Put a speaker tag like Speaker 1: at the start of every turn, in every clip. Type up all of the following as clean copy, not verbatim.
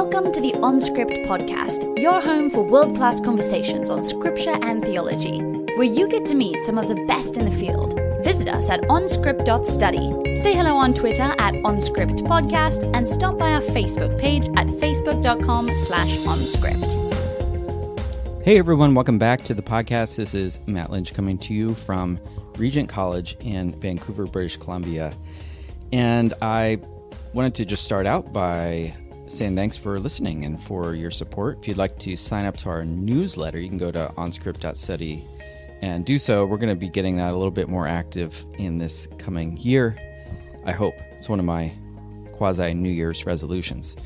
Speaker 1: Welcome to the OnScript podcast, your home for world-class conversations on scripture and theology, where you get to meet some of the best in the field. Visit us at onscript.study. Say hello on Twitter at OnScriptPodcast and stop by our Facebook page at facebook.com/OnScript.
Speaker 2: Hey everyone, welcome back to the podcast. This is Matt Lynch coming to you from Regent College in Vancouver, British Columbia. And I wanted to just start out by saying thanks for listening and for your support. If you'd like to sign up to our newsletter, you can go to onscript.study and do so. We're going to be getting that a little bit more active in this coming year, I hope. It's one of my quasi-New Year's resolutions.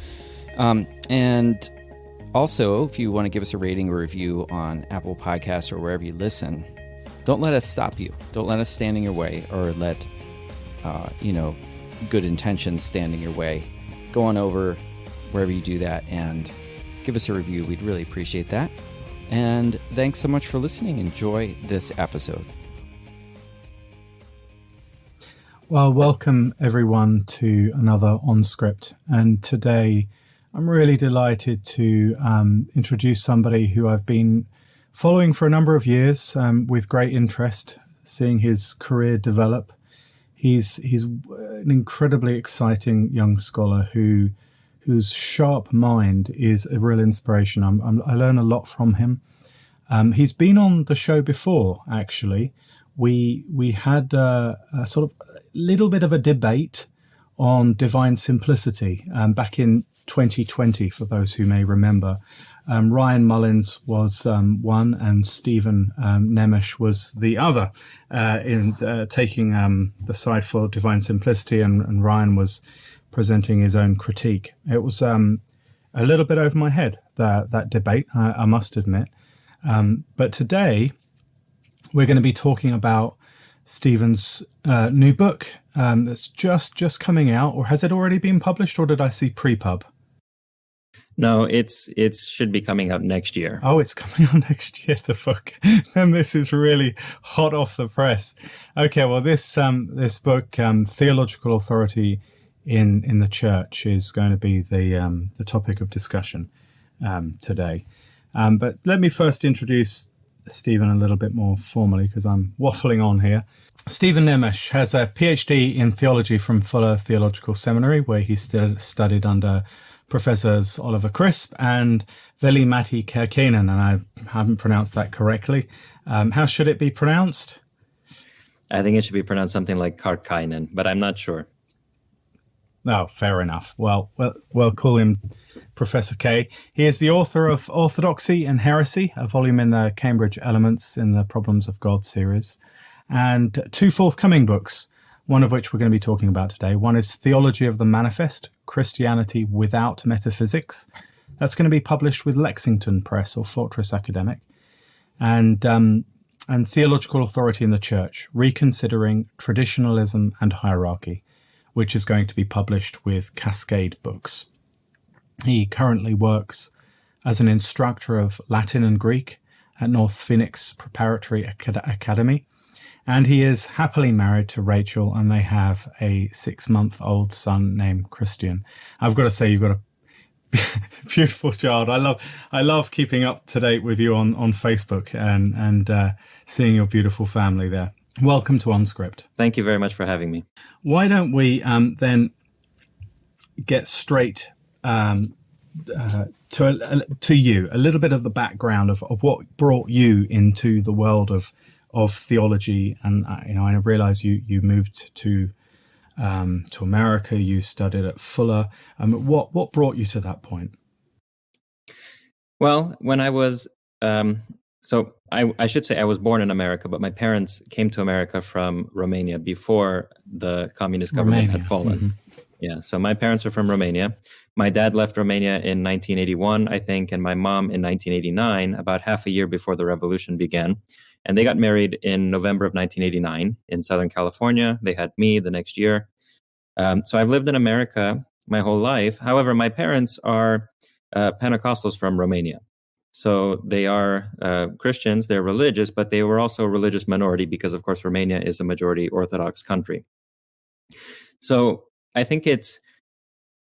Speaker 2: And also, if you want to give us a rating or review on Apple Podcasts or wherever you listen, don't let us stop you. Don't let us stand in your way or let, good intentions stand in your way. Go on over wherever you do that and give us a review. We'd really appreciate that. And thanks so much for listening. Enjoy this episode.
Speaker 3: Well, welcome everyone to another OnScript. And today I'm really delighted to introduce somebody who I've been following for a number of years with great interest, seeing his career develop. He's an incredibly exciting young scholar whose sharp mind is a real inspiration. I learn a lot from him. He's been on the show before, actually. We had a sort of little bit of a debate on divine simplicity back in 2020, for those who may remember. Ryan Mullins was one and Steven Nemes was the other in taking the side for divine simplicity, and Ryan was presenting his own critique. It was a little bit over my head, that debate, I must admit. But today we're going to be talking about Steven's new book that's just coming out. Or has it already been published, or did I see pre-pub?
Speaker 4: No, it should be coming out next year.
Speaker 3: Oh, it's coming out next year, the book. And this is really hot off the press. Okay, well, this book, Theological Authority in the Church, is going to be the topic of discussion today. But let me first introduce Steven a little bit more formally, because I'm waffling on here. Steven Nemes has a PhD in theology from Fuller Theological Seminary, where he studied under Professors Oliver Crisp and Veli-Matti Kärkkäinen, and I haven't pronounced that correctly. How should it be pronounced?
Speaker 4: I think it should be pronounced something like Kärkkäinen, but I'm not sure.
Speaker 3: No, fair enough. Well, we'll call him Professor K. He is the author of Orthodoxy and Heresy, a volume in the Cambridge Elements in the Problems of God series, and two forthcoming books, one of which we're going to be talking about today. One is Theology of the Manifest, Christianity Without Metaphysics. That's going to be published with Lexington Press or Fortress Academic. And Theological Authority in the Church, Reconsidering, Traditionalism and Hierarchy, which is going to be published with Cascade Books. He currently works as an instructor of Latin and Greek at North Phoenix Preparatory Academy. And he is happily married to Rachel, and they have a 6-month-old son named Cristian. I've got to say, you've got a beautiful child. I love keeping up to date with you on Facebook and seeing your beautiful family there. Welcome to OnScript.
Speaker 4: Thank you very much for having me.
Speaker 3: Why don't we then get straight to you, a little bit of the background of what brought you into the world of theology. And I realize you moved to America. You studied at Fuller. What brought you to that point?
Speaker 4: Well, when I was I should say I was born in America, but my parents came to America from Romania before the communist government had fallen. Mm-hmm. Yeah, so my parents are from Romania. My dad left Romania in 1981, I think, and my mom in 1989, about half a year before the revolution began. And they got married in November of 1989 in Southern California. They had me the next year. So I've lived in America my whole life. However, my parents are Pentecostals from Romania. So they are Christians, they're religious, but they were also a religious minority because, of course, Romania is a majority Orthodox country. So I think it's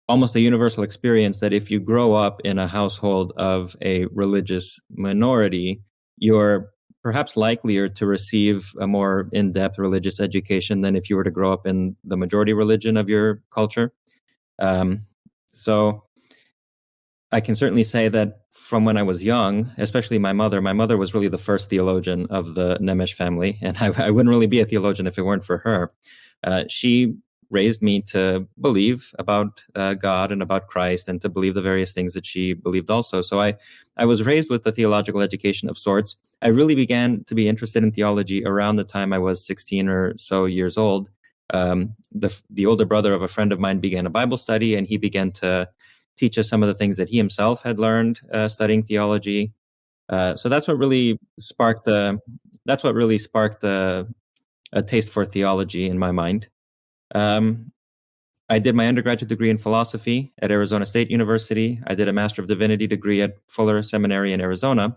Speaker 4: almost a universal experience that if you grow up in a household of a religious minority, you're perhaps likelier to receive a more in-depth religious education than if you were to grow up in the majority religion of your culture. So I can certainly say that from when I was young, especially my mother was really the first theologian of the Nemes family, and I wouldn't really be a theologian if it weren't for her. She raised me to believe about God and about Christ, and to believe the various things that she believed also. So I was raised with a theological education of sorts. I really began to be interested in theology around the time I was 16 or so years old. The older brother of a friend of mine began a Bible study, and he began to teach us some of the things that he himself had learned studying theology. So that's what really sparked a taste for theology in my mind. I did my undergraduate degree in philosophy at Arizona State University. I did a Master of Divinity degree at Fuller Seminary in Arizona.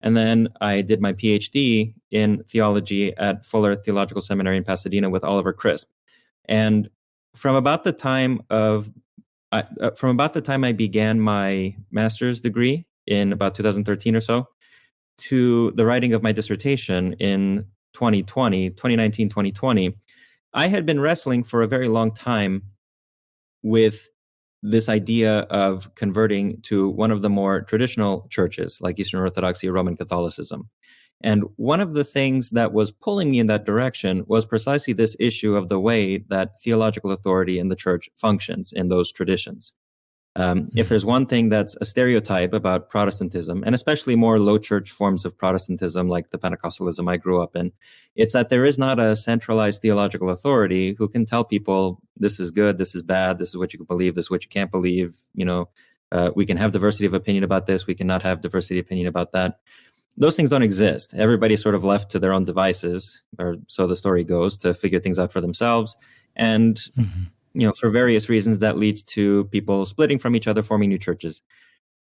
Speaker 4: And then I did my PhD in theology at Fuller Theological Seminary in Pasadena with Oliver Crisp. And from about the time I began my master's degree in about 2013 or so, to the writing of my dissertation in 2019, I had been wrestling for a very long time with this idea of converting to one of the more traditional churches, like Eastern Orthodoxy or Roman Catholicism. And one of the things that was pulling me in that direction was precisely this issue of the way that theological authority in the church functions in those traditions. If there's one thing that's a stereotype about Protestantism, and especially more low church forms of Protestantism like the Pentecostalism I grew up in, it's that there is not a centralized theological authority who can tell people this is good, this is bad, this is what you can believe, this is what you can't believe. We can have diversity of opinion about this, we cannot have diversity of opinion about that. Those things don't exist. Everybody's sort of left to their own devices, or so the story goes, to figure things out for themselves. And for various reasons, that leads to people splitting from each other, forming new churches.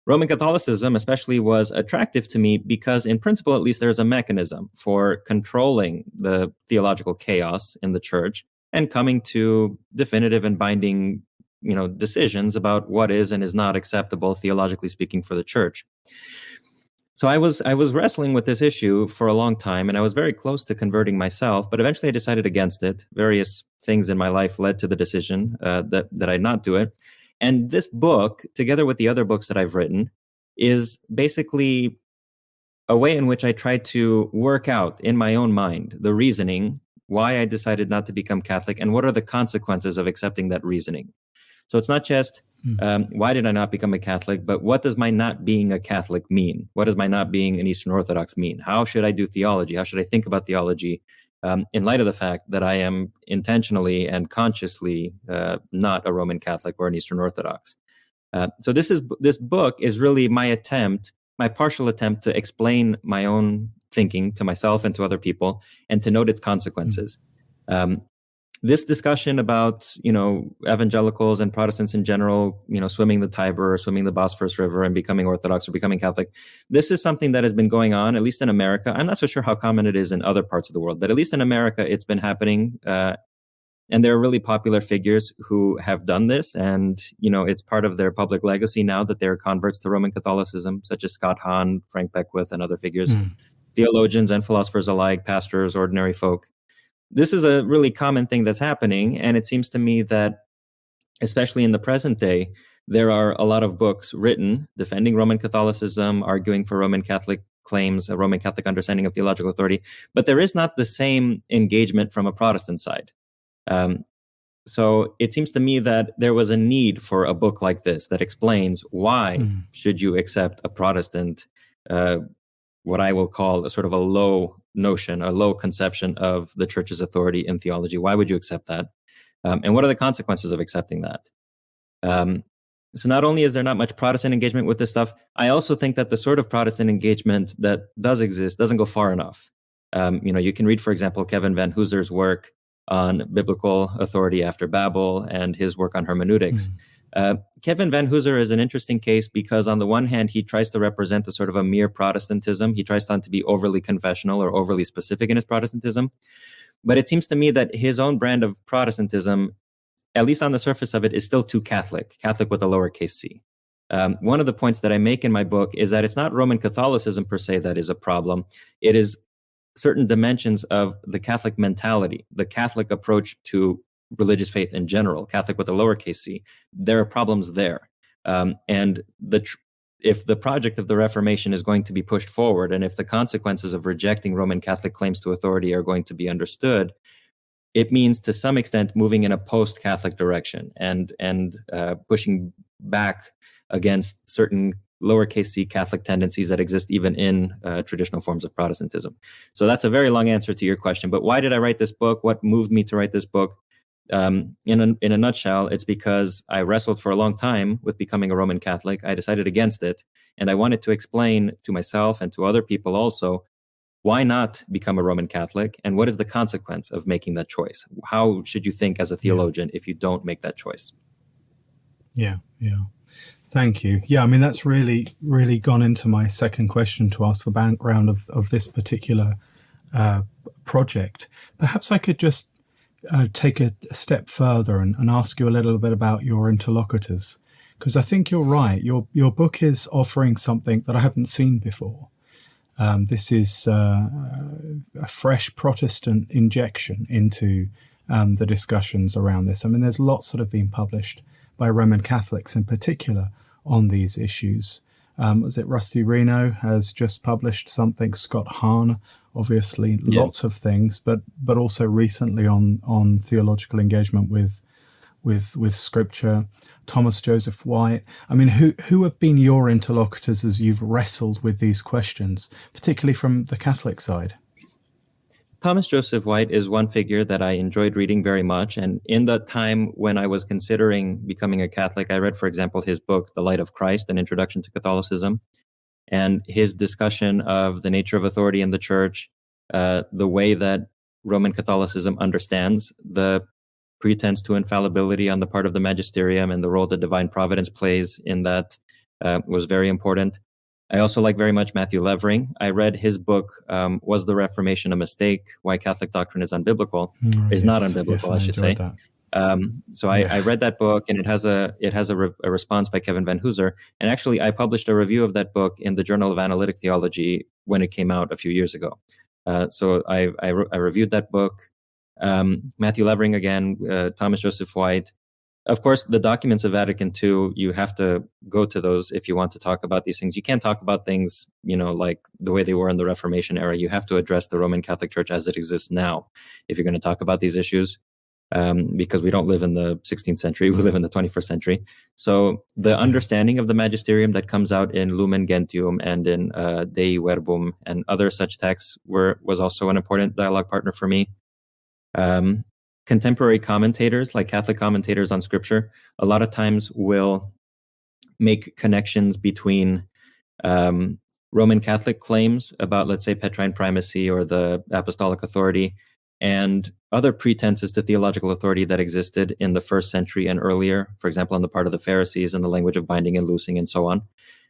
Speaker 4: Roman Catholicism especially was attractive to me because, in principle, at least, there's a mechanism for controlling the theological chaos in the church and coming to definitive and binding, decisions about what is and is not acceptable, theologically speaking, for the church. So I was wrestling with this issue for a long time, and I was very close to converting myself, but eventually I decided against it. Various things in my life led to the decision that I'd not do it. And this book, together with the other books that I've written, is basically a way in which I try to work out in my own mind the reasoning why I decided not to become Catholic and what are the consequences of accepting that reasoning. So it's not just why did I not become a Catholic, but what does my not being a Catholic mean? What does my not being an Eastern Orthodox mean? How should I do theology? How should I think about theology in light of the fact that I am intentionally and consciously not a Roman Catholic or an Eastern Orthodox? So this book is really my partial attempt to explain my own thinking to myself and to other people, and to note its consequences. This discussion about, evangelicals and Protestants in general, swimming the Tiber or swimming the Bosphorus River and becoming Orthodox or becoming Catholic, this is something that has been going on, at least in America. I'm not so sure how common it is in other parts of the world, but at least in America, it's been happening. And there are really popular figures who have done this. And, it's part of their public legacy now that they're converts to Roman Catholicism, such as Scott Hahn, Frank Beckwith, and other figures, theologians and philosophers alike, pastors, ordinary folk. This is a really common thing that's happening, and it seems to me that, especially in the present day, there are a lot of books written defending Roman Catholicism, arguing for Roman Catholic claims, a Roman Catholic understanding of theological authority, but there is not the same engagement from a Protestant side. So it seems to me that there was a need for a book like this that explains why should you accept a Protestant, what I will call a sort of a low notion, a low conception of the church's authority in theology. Why would you accept that? And what are the consequences of accepting that? So not only is there not much Protestant engagement with this stuff, I also think that the sort of Protestant engagement that does exist doesn't go far enough. You can read, for example, Kevin Van Hooser's work on biblical authority after Babel and his work on hermeneutics. Kevin Van Hooser is an interesting case because on the one hand, he tries to represent a sort of a mere Protestantism. He tries not to be overly confessional or overly specific in his Protestantism. But it seems to me that his own brand of Protestantism at least on the surface of it, is still too Catholic with a lowercase c. One of the points that I make in my book is that it's not Roman Catholicism per se that is a problem. It is certain dimensions of the Catholic mentality, the Catholic approach to religious faith in general, Catholic with a lowercase c. There are problems there. And if the project of the Reformation is going to be pushed forward, and if the consequences of rejecting Roman Catholic claims to authority are going to be understood, it means to some extent moving in a post-Catholic direction and pushing back against certain lowercase c Catholic tendencies that exist even in traditional forms of Protestantism. So that's a very long answer to your question. But why did I write this book? What moved me to write this book? In a nutshell, it's because I wrestled for a long time with becoming a Roman Catholic. I decided against it, and I wanted to explain to myself and to other people also, why not become a Roman Catholic, and what is the consequence of making that choice? How should you think as a theologian if you don't make that choice?
Speaker 3: Yeah. Thank you. Yeah, I mean, that's really, really gone into my second question to ask the background of this particular project. Perhaps I could just take a step further and ask you a little bit about your interlocutors, because I think you're right. Your book is offering something that I haven't seen before. This is a fresh Protestant injection into the discussions around this. I mean, there's lots that have been published by Roman Catholics in particular on these issues. Was it Rusty Reno has just published something, Scott Hahn, obviously lots of things, but also recently on theological engagement with Scripture, Thomas Joseph White. I mean, who have been your interlocutors as you've wrestled with these questions, particularly from the Catholic side?
Speaker 4: Thomas Joseph White is one figure that I enjoyed reading very much. And in the time when I was considering becoming a Catholic, I read, for example, his book, The Light of Christ, An Introduction to Catholicism, and his discussion of the nature of authority in the church, the way that Roman Catholicism understands the pretense to infallibility on the part of the magisterium and the role that divine providence plays in that was very important. I also like very much Matthew Levering. I read his book, Was the Reformation a Mistake? Why Catholic Doctrine is Unbiblical. Is not unbiblical, I should say. I read that book, and it has a response by Kevin Van Hooser. And actually, I published a review of that book in the Journal of Analytic Theology when it came out a few years ago. So I reviewed that book. Matthew Levering again, Thomas Joseph White. Of course, the documents of Vatican II, you have to go to those if you want to talk about these things. You can't talk about things, like the way they were in the Reformation era. You have to address the Roman Catholic Church as it exists now if you're going to talk about these issues, because we don't live in the 16th century. We live in the 21st century. So the understanding of the magisterium that comes out in Lumen Gentium and in Dei Verbum and other such texts was also an important dialogue partner for me. Contemporary commentators, like Catholic commentators on Scripture, a lot of times will make connections between Roman Catholic claims about, let's say, Petrine primacy or the apostolic authority and other pretenses to theological authority that existed in the first century and earlier, for example, on the part of the Pharisees and the language of binding and loosing and so on.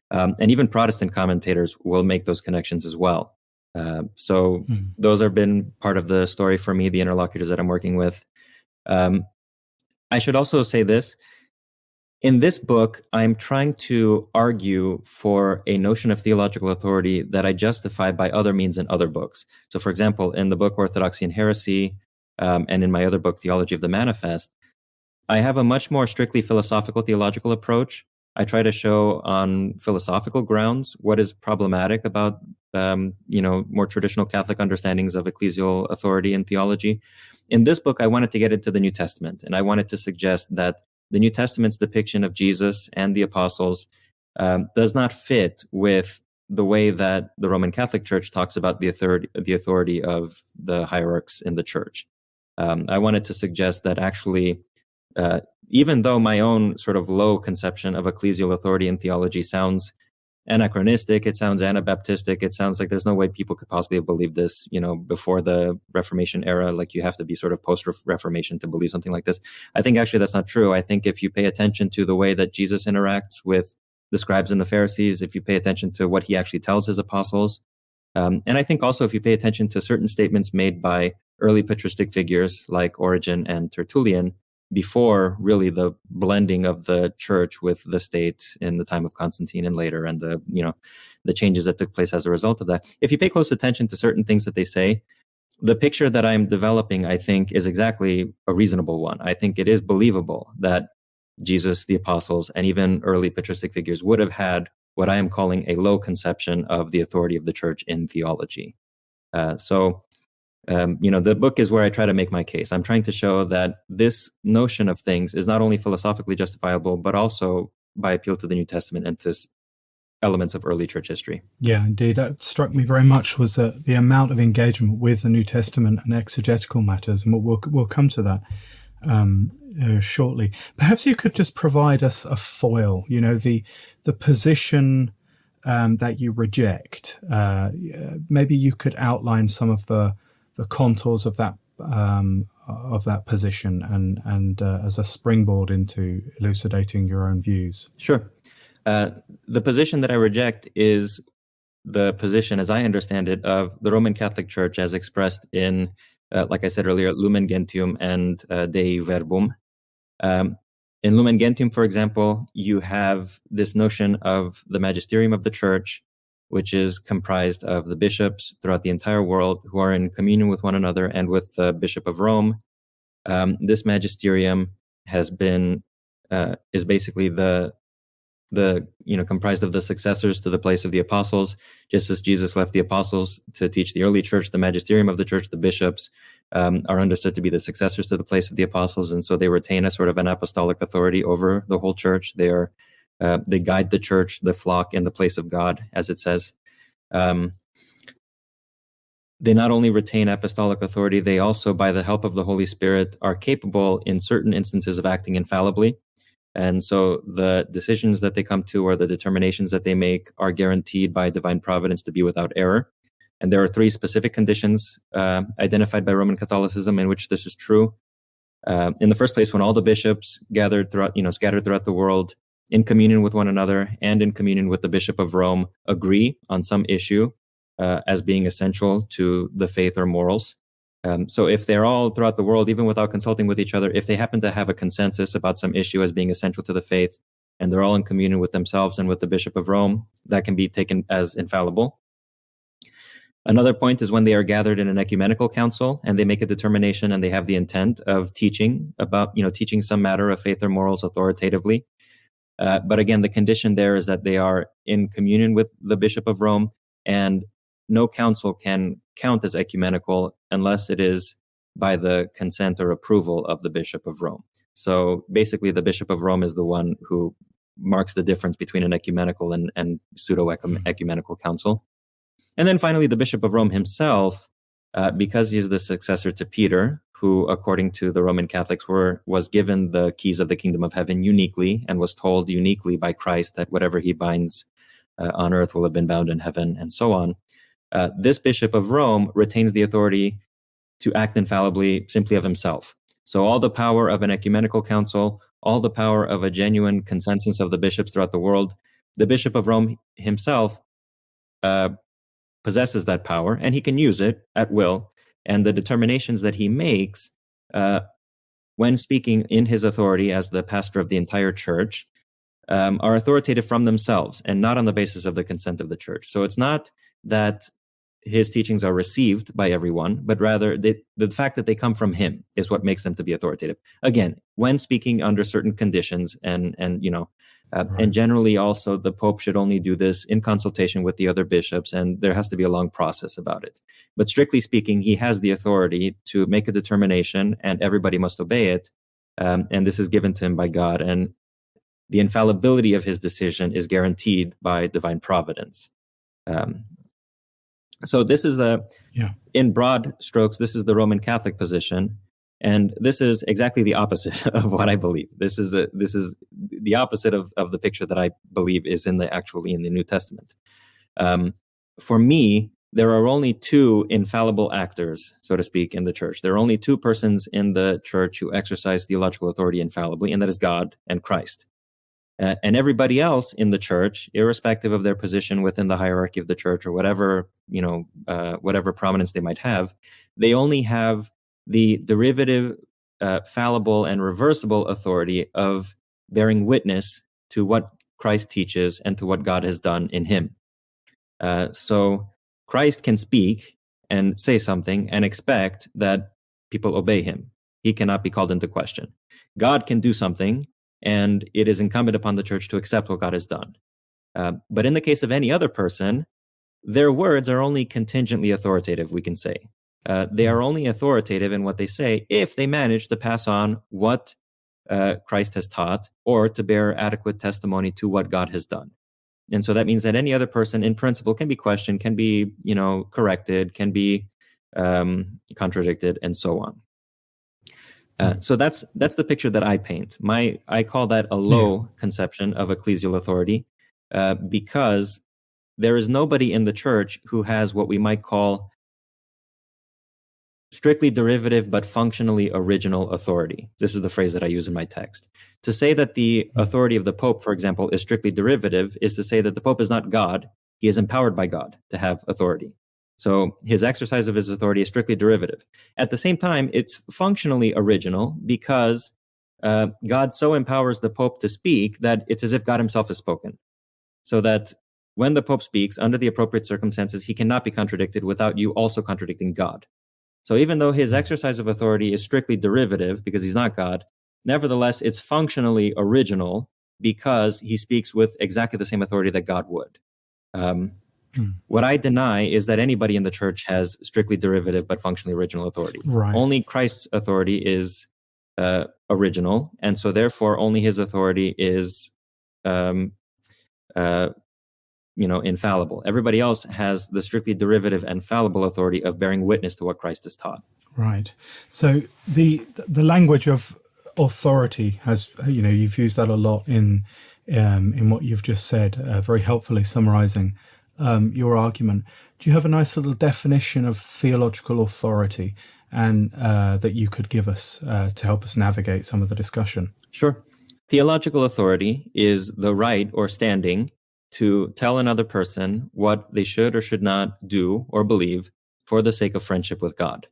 Speaker 4: And even Protestant commentators will make those connections as well. Those have been part of the story for me, the interlocutors that I'm working with. I should also say this. In this book, I'm trying to argue for a notion of theological authority that I justify by other means in other books. So, for example, in the book Orthodoxy and Heresy, and in my other book, Theology of the Manifest, I have a much more strictly philosophical theological approach. I try to show on philosophical grounds what is problematic about more traditional Catholic understandings of ecclesial authority and theology. In this book, I wanted to get into the New Testament, and I wanted to suggest that the New Testament's depiction of Jesus and the apostles does not fit with the way that the Roman Catholic Church talks about the authority of the hierarchs in the church. I wanted to suggest that actually, even though my own sort of low conception of ecclesial authority in theology sounds anachronistic, it sounds Anabaptistic, it sounds like there's no way people could possibly have believed this, before the Reformation era, like you have to be sort of post-Reformation to believe something like this. I think actually that's not true. I think if you pay attention to the way that Jesus interacts with the scribes and the Pharisees, if you pay attention to what he actually tells his apostles, and I think also if you pay attention to certain statements made by early patristic figures like Origen and Tertullian, before really the blending of the church with the state in the time of Constantine and later, and the changes that took place as a result of that. If you pay close attention to certain things that they say, the picture that I'm developing, I think, is exactly a reasonable one. I think it is believable that Jesus, the apostles, and even early patristic figures would have had what I am calling a low conception of the authority of the church in theology. The book is where I try to make my case. I'm trying to show that this notion of things is not only philosophically justifiable, but also by appeal to the New Testament and to elements of early church history.
Speaker 3: Yeah, indeed. That struck me very much was the amount of engagement with the New Testament and exegetical matters, and we'll come to that shortly. Perhaps you could just provide us a foil, the position that you reject. Maybe you could outline some of the contours of that position and as a springboard into elucidating your own views.
Speaker 4: Sure. The position that I reject is the position, as I understand it, of the Roman Catholic Church as expressed in, like I said earlier, Lumen Gentium and Dei Verbum. In Lumen Gentium, for example, you have this notion of the magisterium of the church, which is comprised of the bishops throughout the entire world who are in communion with one another and with the Bishop of Rome. This magisterium has been is basically the comprised of the successors to the place of the apostles. Just as Jesus left the apostles to teach the early church, the magisterium of the church, the bishops, are understood to be the successors to the place of the apostles, and so they retain a sort of an apostolic authority over the whole church. They guide the church, the flock, in the place of God, as it says. They not only retain apostolic authority, they also, by the help of the Holy Spirit, are capable in certain instances of acting infallibly. And so the decisions that they come to or the determinations that they make are guaranteed by divine providence to be without error. And there are three specific conditions identified by Roman Catholicism in which this is true. In the first place, when all the bishops scattered throughout the world, in communion with one another and in communion with the Bishop of Rome, agree on some issue as being essential to the faith or morals. So if they're all throughout the world, even without consulting with each other, if they happen to have a consensus about some issue as being essential to the faith, and they're all in communion with themselves and with the Bishop of Rome, that can be taken as infallible. Another point is when they are gathered in an ecumenical council and they make a determination and they have the intent of teaching some matter of faith or morals authoritatively. But again, the condition there is that they are in communion with the Bishop of Rome, and no council can count as ecumenical unless it is by the consent or approval of the Bishop of Rome. So basically, the Bishop of Rome is the one who marks the difference between an ecumenical and pseudo-ecumenical council. And then finally, the Bishop of Rome himself, because he is the successor to Peter, who, according to the Roman Catholics, was given the keys of the kingdom of heaven uniquely and was told uniquely by Christ that whatever he binds on earth will have been bound in heaven, and so on. This Bishop of Rome retains the authority to act infallibly simply of himself. So all the power of an ecumenical council, all the power of a genuine consensus of the bishops throughout the world, the Bishop of Rome himself possesses that power, and he can use it at will. And the determinations that he makes when speaking in his authority as the pastor of the entire church are authoritative from themselves and not on the basis of the consent of the church. So it's not that his teachings are received by everyone, but rather the fact that they come from him is what makes them to be authoritative. Again, when speaking under certain conditions, and generally also the Pope should only do this in consultation with the other bishops, and there has to be a long process about it. But strictly speaking, he has the authority to make a determination, and everybody must obey it. And this is given to him by God, and the infallibility of his decision is guaranteed by divine providence. So this is in broad strokes, this is the Roman Catholic position, and this is exactly the opposite of what I believe. This is the opposite of the picture that I believe is in the New Testament. For me, there are only two infallible actors, so to speak, in the church. There are only two persons in the church who exercise theological authority infallibly, and that is God and Christ. And everybody else in the church, irrespective of their position within the hierarchy of the church or whatever prominence they might have, they only have the derivative fallible and reversible authority of bearing witness to what Christ teaches and to what God has done in him. So Christ can speak and say something and expect that people obey him. He cannot be called into question. God can do something, and it is incumbent upon the church to accept what God has done. But in the case of any other person, their words are only contingently authoritative, we can say. They are only authoritative in what they say if they manage to pass on what Christ has taught or to bear adequate testimony to what God has done. And so that means that any other person in principle can be questioned, can be, corrected, can be contradicted, and so on. So that's the picture that I paint. I call that a low conception of ecclesial authority because there is nobody in the church who has what we might call strictly derivative but functionally original authority. This is the phrase that I use in my text. To say that the authority of the Pope, for example, is strictly derivative is to say that the Pope is not God. He is empowered by God to have authority. So his exercise of his authority is strictly derivative. At the same time, it's functionally original because God so empowers the Pope to speak that it's as if God himself has spoken. So that when the Pope speaks, under the appropriate circumstances, he cannot be contradicted without you also contradicting God. So even though his exercise of authority is strictly derivative because he's not God, nevertheless, it's functionally original because he speaks with exactly the same authority that God would. What I deny is that anybody in the church has strictly derivative but functionally original authority.
Speaker 3: Right.
Speaker 4: Only Christ's authority is original, and so therefore only his authority is infallible. Everybody else has the strictly derivative and fallible authority of bearing witness to what Christ has taught.
Speaker 3: Right. So the language of authority has, you've used that a lot in what you've just said, very helpfully summarizing your argument. Do you have a nice little definition of theological authority and that you could give us to help us navigate some of the discussion?
Speaker 4: Sure. Theological authority is the right or standing to tell another person what they should or should not do or believe for the sake of friendship with God.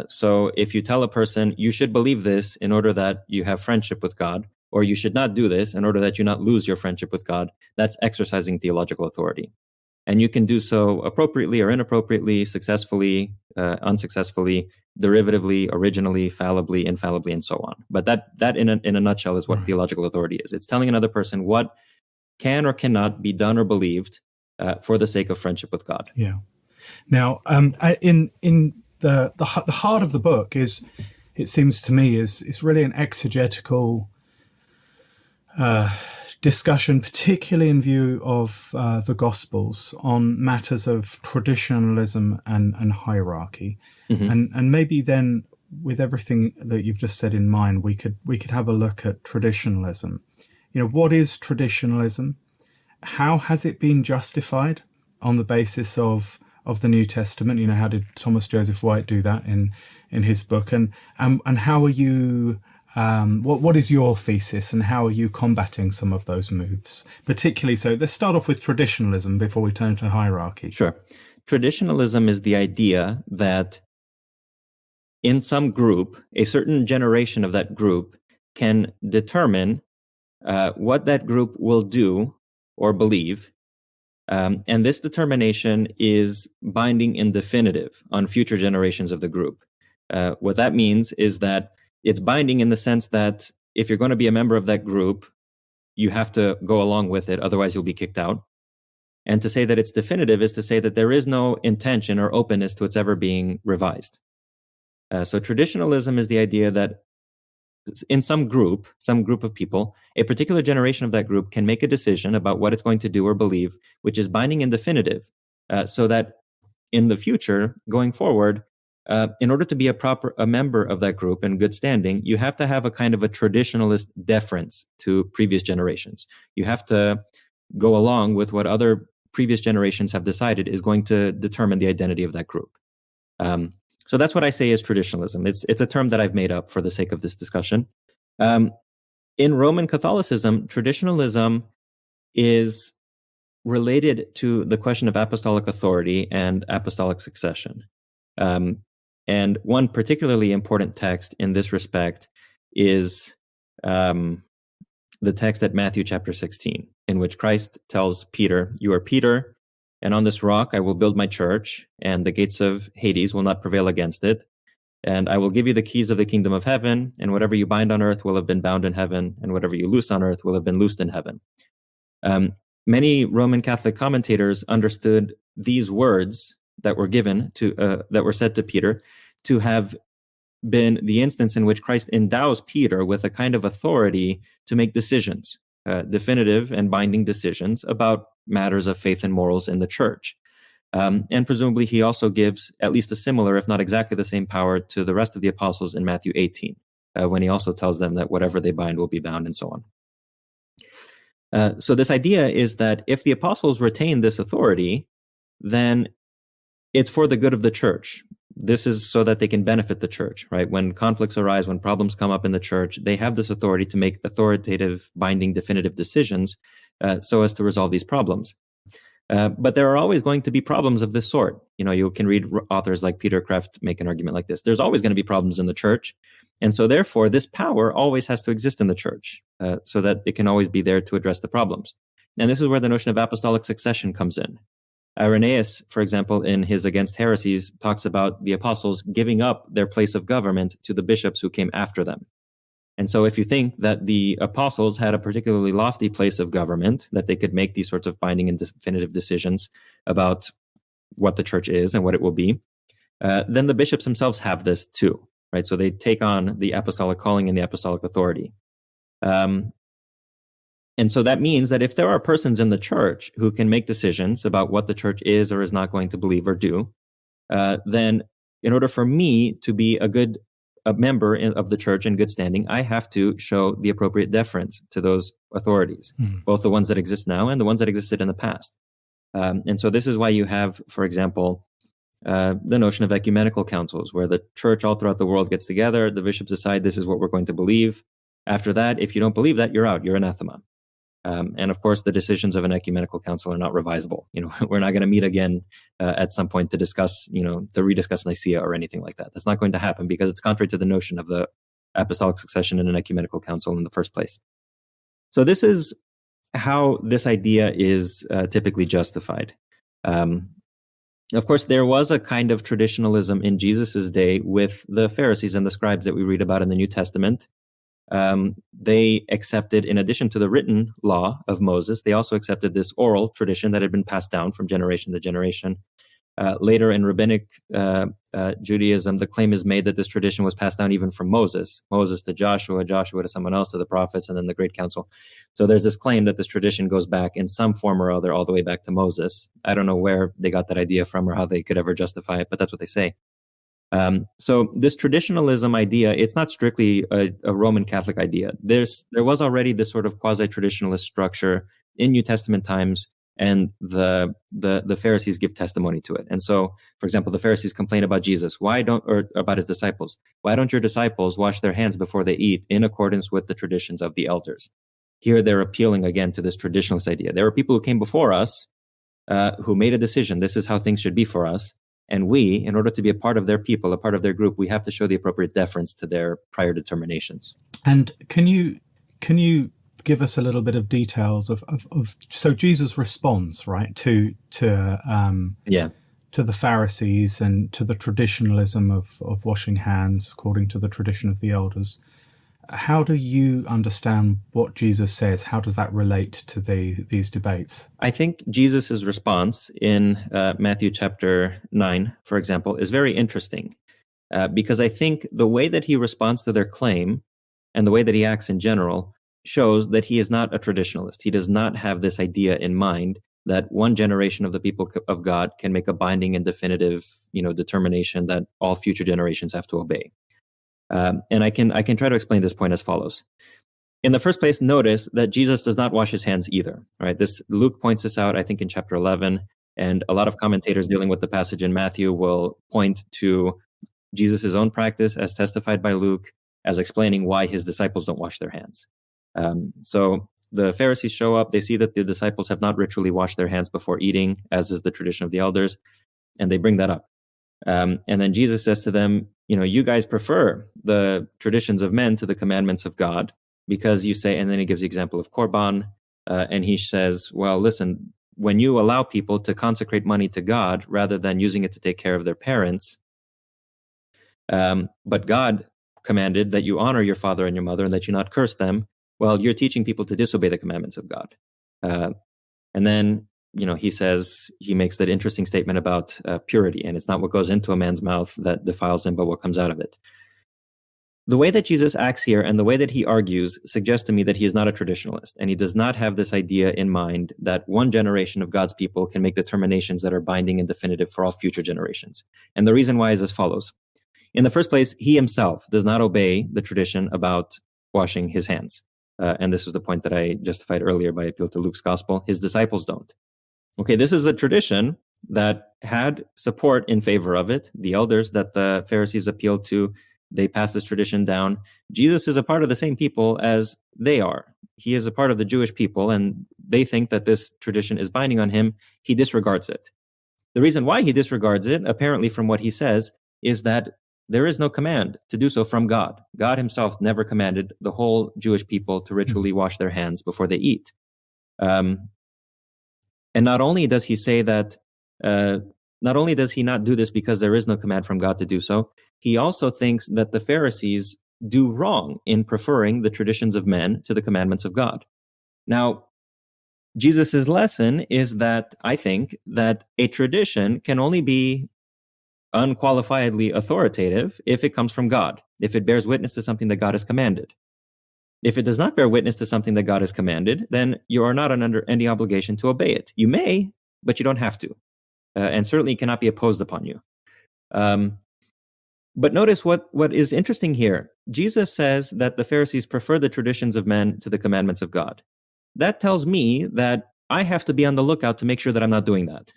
Speaker 4: So if you tell a person, you should believe this in order that you have friendship with God, or you should not do this in order that you not lose your friendship with God, that's exercising theological authority. And you can do so appropriately or inappropriately, successfully, unsuccessfully, derivatively, originally, fallibly, infallibly, and so on. But that in a nutshell is what theological authority is. It's telling another person what can or cannot be done or believed for the sake of friendship with God.
Speaker 3: Yeah. Now, in the heart of the book is, it seems to me, is really an exegetical discussion, particularly in view of the Gospels, on matters of traditionalism and hierarchy. Mm-hmm. And maybe then, with everything that you've just said in mind, we could have a look at traditionalism. What is traditionalism? How has it been justified on the basis of the New Testament? How did Thomas Joseph White do that in his book? And how are you? What is your thesis, and how are you combating some of those moves? Particularly, so let's start off with traditionalism before we turn to hierarchy.
Speaker 4: Sure. Traditionalism is the idea that in some group, a certain generation of that group can determine what that group will do or believe. And this determination is binding in definitive on future generations of the group. What that means is that it's binding in the sense that if you're going to be a member of that group, you have to go along with it, otherwise you'll be kicked out. And to say that it's definitive is to say that there is no intention or openness to its ever being revised. So traditionalism is the idea that in some group of people, a particular generation of that group can make a decision about what it's going to do or believe, which is binding and definitive, so that in the future, going forward, in order to be a member of that group in good standing, you have to have a kind of a traditionalist deference to previous generations. You have to go along with what other previous generations have decided is going to determine the identity of that group. So that's what I say is traditionalism. It's a term that I've made up for the sake of this discussion. In Roman Catholicism, traditionalism is related to the question of apostolic authority and apostolic succession. And one particularly important text in this respect is the text at Matthew chapter 16, in which Christ tells Peter, "You are Peter, and on this rock I will build my church, and the gates of Hades will not prevail against it. And I will give you the keys of the kingdom of heaven, and whatever you bind on earth will have been bound in heaven, and whatever you loose on earth will have been loosed in heaven." Many Roman Catholic commentators understood these words that were given to that were said to Peter to have been the instance in which Christ endows Peter with a kind of authority to make decisions, definitive and binding decisions about matters of faith and morals in the church. And presumably he also gives at least a similar, if not exactly the same power to the rest of the apostles in Matthew 18, when he also tells them that whatever they bind will be bound and so on. So this idea is that if the apostles retain this authority, then it's for the good of the church. This is so that they can benefit the church, right? When conflicts arise, when problems come up in the church, they have this authority to make authoritative, binding, definitive decisions so as to resolve these problems. But there are always going to be problems of this sort. You know, you can read authors like Peter Kreeft make an argument like this. There's always going to be problems in the church. And so therefore, this power always has to exist in the church so that it can always be there to address the problems. And this is where the notion of apostolic succession comes in. Irenaeus, for example, in his Against Heresies, talks about the apostles giving up their place of government to the bishops who came after them. And so if you think that the apostles had a particularly lofty place of government, that they could make these sorts of binding and definitive decisions about what the church is and what it will be, then the bishops themselves have this too, right? So they take on the apostolic calling and the apostolic authority. And so that means that if there are persons in the church who can make decisions about what the church is or is not going to believe or do, then in order for me to be a member of the church in good standing, I have to show the appropriate deference to those authorities, both the ones that exist now and the ones that existed in the past. And so this is why you have, for example, the notion of ecumenical councils, where the church all throughout the world gets together, the bishops decide this is what we're going to believe. After that, if you don't believe that, you're out, you're anathema. And of course, the decisions of an ecumenical council are not revisable. You know, we're not going to meet again at some point to discuss, to rediscuss Nicaea or anything like that. That's not going to happen because it's contrary to the notion of the apostolic succession in an ecumenical council in the first place. So this is how this idea is typically justified. Of course, there was a kind of traditionalism in Jesus's day with the Pharisees and the scribes that we read about in the New Testament. They accepted, in addition to the written law of Moses, they also accepted this oral tradition that had been passed down from generation to generation. Later in rabbinic Judaism, the claim is made that this tradition was passed down even from Moses to Joshua to someone else, to the prophets, and then the Great Council. So there's this claim that this tradition goes back in some form or other all the way back to Moses. I don't know where they got that idea from or how they could ever justify it, but that's what they say. So this traditionalism idea, it's not strictly a Roman Catholic idea. There was already this sort of quasi-traditionalist structure in New Testament times, and the Pharisees give testimony to it. And so, for example, the Pharisees complain about Jesus, or about his disciples. Why don't your disciples wash their hands before they eat in accordance with the traditions of the elders? Here they're appealing again to this traditionalist idea. There were people who came before us who made a decision. This is how things should be for us. And we, in order to be a part of their people, a part of their group, we have to show the appropriate deference to their prior determinations.
Speaker 3: And can you give us a little bit of details of so Jesus responds, right, to the Pharisees and to the traditionalism of washing hands according to the tradition of the elders. How do you understand what Jesus says? How does that relate to these debates? I
Speaker 4: think Jesus' response in Matthew chapter 9, for example, is very interesting because I think the way that he responds to their claim and the way that he acts in general shows that he is not a traditionalist. He does not have this idea in mind that one generation of the people of God can make a binding and definitive, determination that all future generations have to obey. And I can try to explain this point as follows. In the first place, notice that Jesus does not wash his hands either. Right? Luke points this out, I think, in chapter 11, and a lot of commentators dealing with the passage in Matthew will point to Jesus' own practice as testified by Luke as explaining why his disciples don't wash their hands. So the Pharisees show up, they see that the disciples have not ritually washed their hands before eating, as is the tradition of the elders, and they bring that up. And then Jesus says to them, you guys prefer the traditions of men to the commandments of God because you say, and then he gives the example of Korban, and he says, well, listen, when you allow people to consecrate money to God rather than using it to take care of their parents, but God commanded that you honor your father and your mother and that you not curse them, well, you're teaching people to disobey the commandments of God. And then, he makes that interesting statement about purity, and it's not what goes into a man's mouth that defiles him, but what comes out of it. The way that Jesus acts here and the way that he argues suggests to me that he is not a traditionalist, and he does not have this idea in mind that one generation of God's people can make determinations that are binding and definitive for all future generations. And the reason why is as follows. In the first place, he himself does not obey the tradition about washing his hands. And this is the point that I justified earlier by appeal to Luke's gospel. His disciples don't. Okay, this is a tradition that had support in favor of it. The elders that the Pharisees appealed to, they passed this tradition down. Jesus is a part of the same people as they are. He is a part of the Jewish people, and they think that this tradition is binding on him. He disregards it. The reason why he disregards it, apparently from what he says, is that there is no command to do so from God. God himself never commanded the whole Jewish people to ritually wash their hands before they eat. And not only does he say that, not only does he not do this because there is no command from God to do so, he also thinks that the Pharisees do wrong in preferring the traditions of men to the commandments of God. Now, Jesus's lesson is that I think that a tradition can only be unqualifiedly authoritative if it comes from God, if it bears witness to something that God has commanded. If it does not bear witness to something that God has commanded, then you are not under any obligation to obey it. You may, but you don't have to, and certainly cannot be opposed upon you. But notice what is interesting here. Jesus says that the Pharisees prefer the traditions of men to the commandments of God. That tells me that I have to be on the lookout to make sure that I'm not doing that.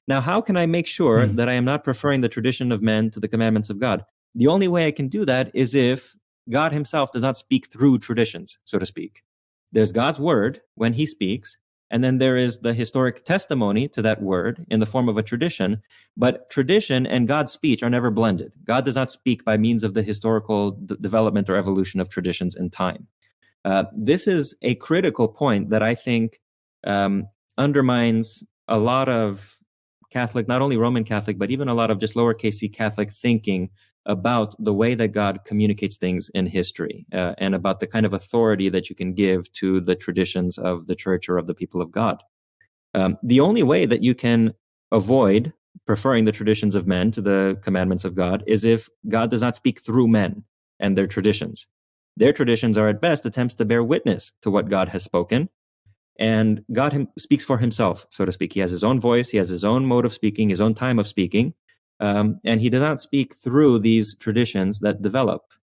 Speaker 4: Now, how can I make sure that I am not preferring the tradition of men to the commandments of God? The only way I can do that is if God himself does not speak through traditions, so to speak. There's God's word when he speaks, and then there is the historic testimony to that word in the form of a tradition, but tradition and God's speech are never blended. God does not speak by means of the historical development or evolution of traditions in time. This is a critical point that I think undermines a lot of Catholic, not only Roman Catholic, but even a lot of just lowercase c Catholic thinking about the way that God communicates things in history, and about the kind of authority that you can give to the traditions of the church or of the people of God. The only way that you can avoid preferring the traditions of men to the commandments of God is if God does not speak through men and their traditions. Their traditions are at best attempts to bear witness to what God has spoken, and God speaks for himself, so to speak. He has his own voice, he has his own mode of speaking, his own time of speaking, and he does not speak through these traditions that develop.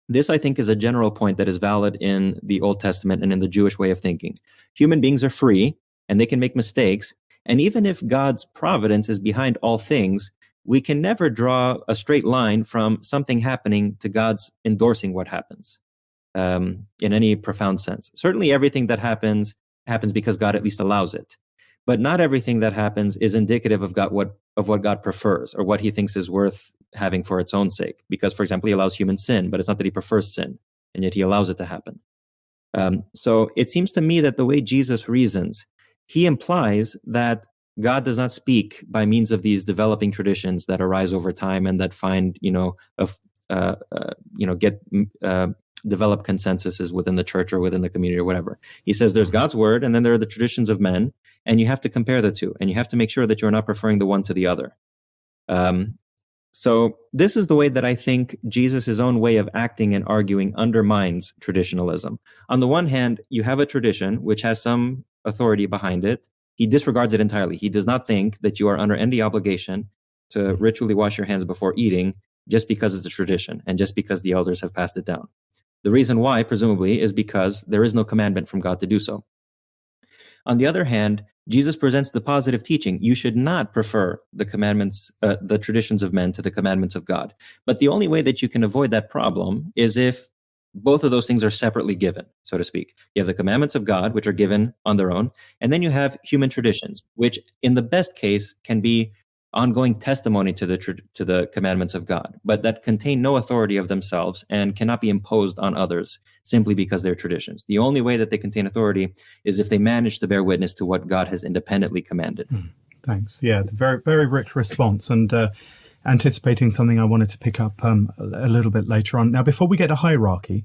Speaker 4: This, I think, is a general point that is valid in the Old Testament and in the Jewish way of thinking. Human beings are free, and they can make mistakes, and even if God's providence is behind all things, we can never draw a straight line from something happening to God's endorsing what happens, in any profound sense. Certainly everything that happens because God at least allows it. But not everything that happens is indicative of what God prefers or what he thinks is worth having for its own sake. Because, for example, he allows human sin, but it's not that he prefers sin, and yet he allows it to happen. So it seems to me that the way Jesus reasons, he implies that God does not speak by means of these developing traditions that arise over time and that find, develop consensuses within the church or within the community or whatever. He says there's God's word, and then there are the traditions of men, and you have to compare the two, and you have to make sure that you're not preferring the one to the other. So this is the way that I think Jesus' own way of acting and arguing undermines traditionalism. On the one hand, you have a tradition which has some authority behind it. He disregards it entirely. He does not think that you are under any obligation to ritually wash your hands before eating just because it's a tradition and just because the elders have passed it down. The reason why, presumably, is because there is no commandment from God to do so. On the other hand, Jesus presents the positive teaching. You should not prefer the commandments, the traditions of men to the commandments of God. But the only way that you can avoid that problem is if both of those things are separately given, so to speak. You have the commandments of God, which are given on their own, and then you have human traditions, which in the best case can be ongoing testimony to the commandments of God, but that contain no authority of themselves and cannot be imposed on others simply because they're traditions. The only way that they contain authority is if they manage to bear witness to what God has independently commanded.
Speaker 3: Thanks. Yeah, the very, very rich response, and anticipating something I wanted to pick up a little bit later on. Now, before we get to hierarchy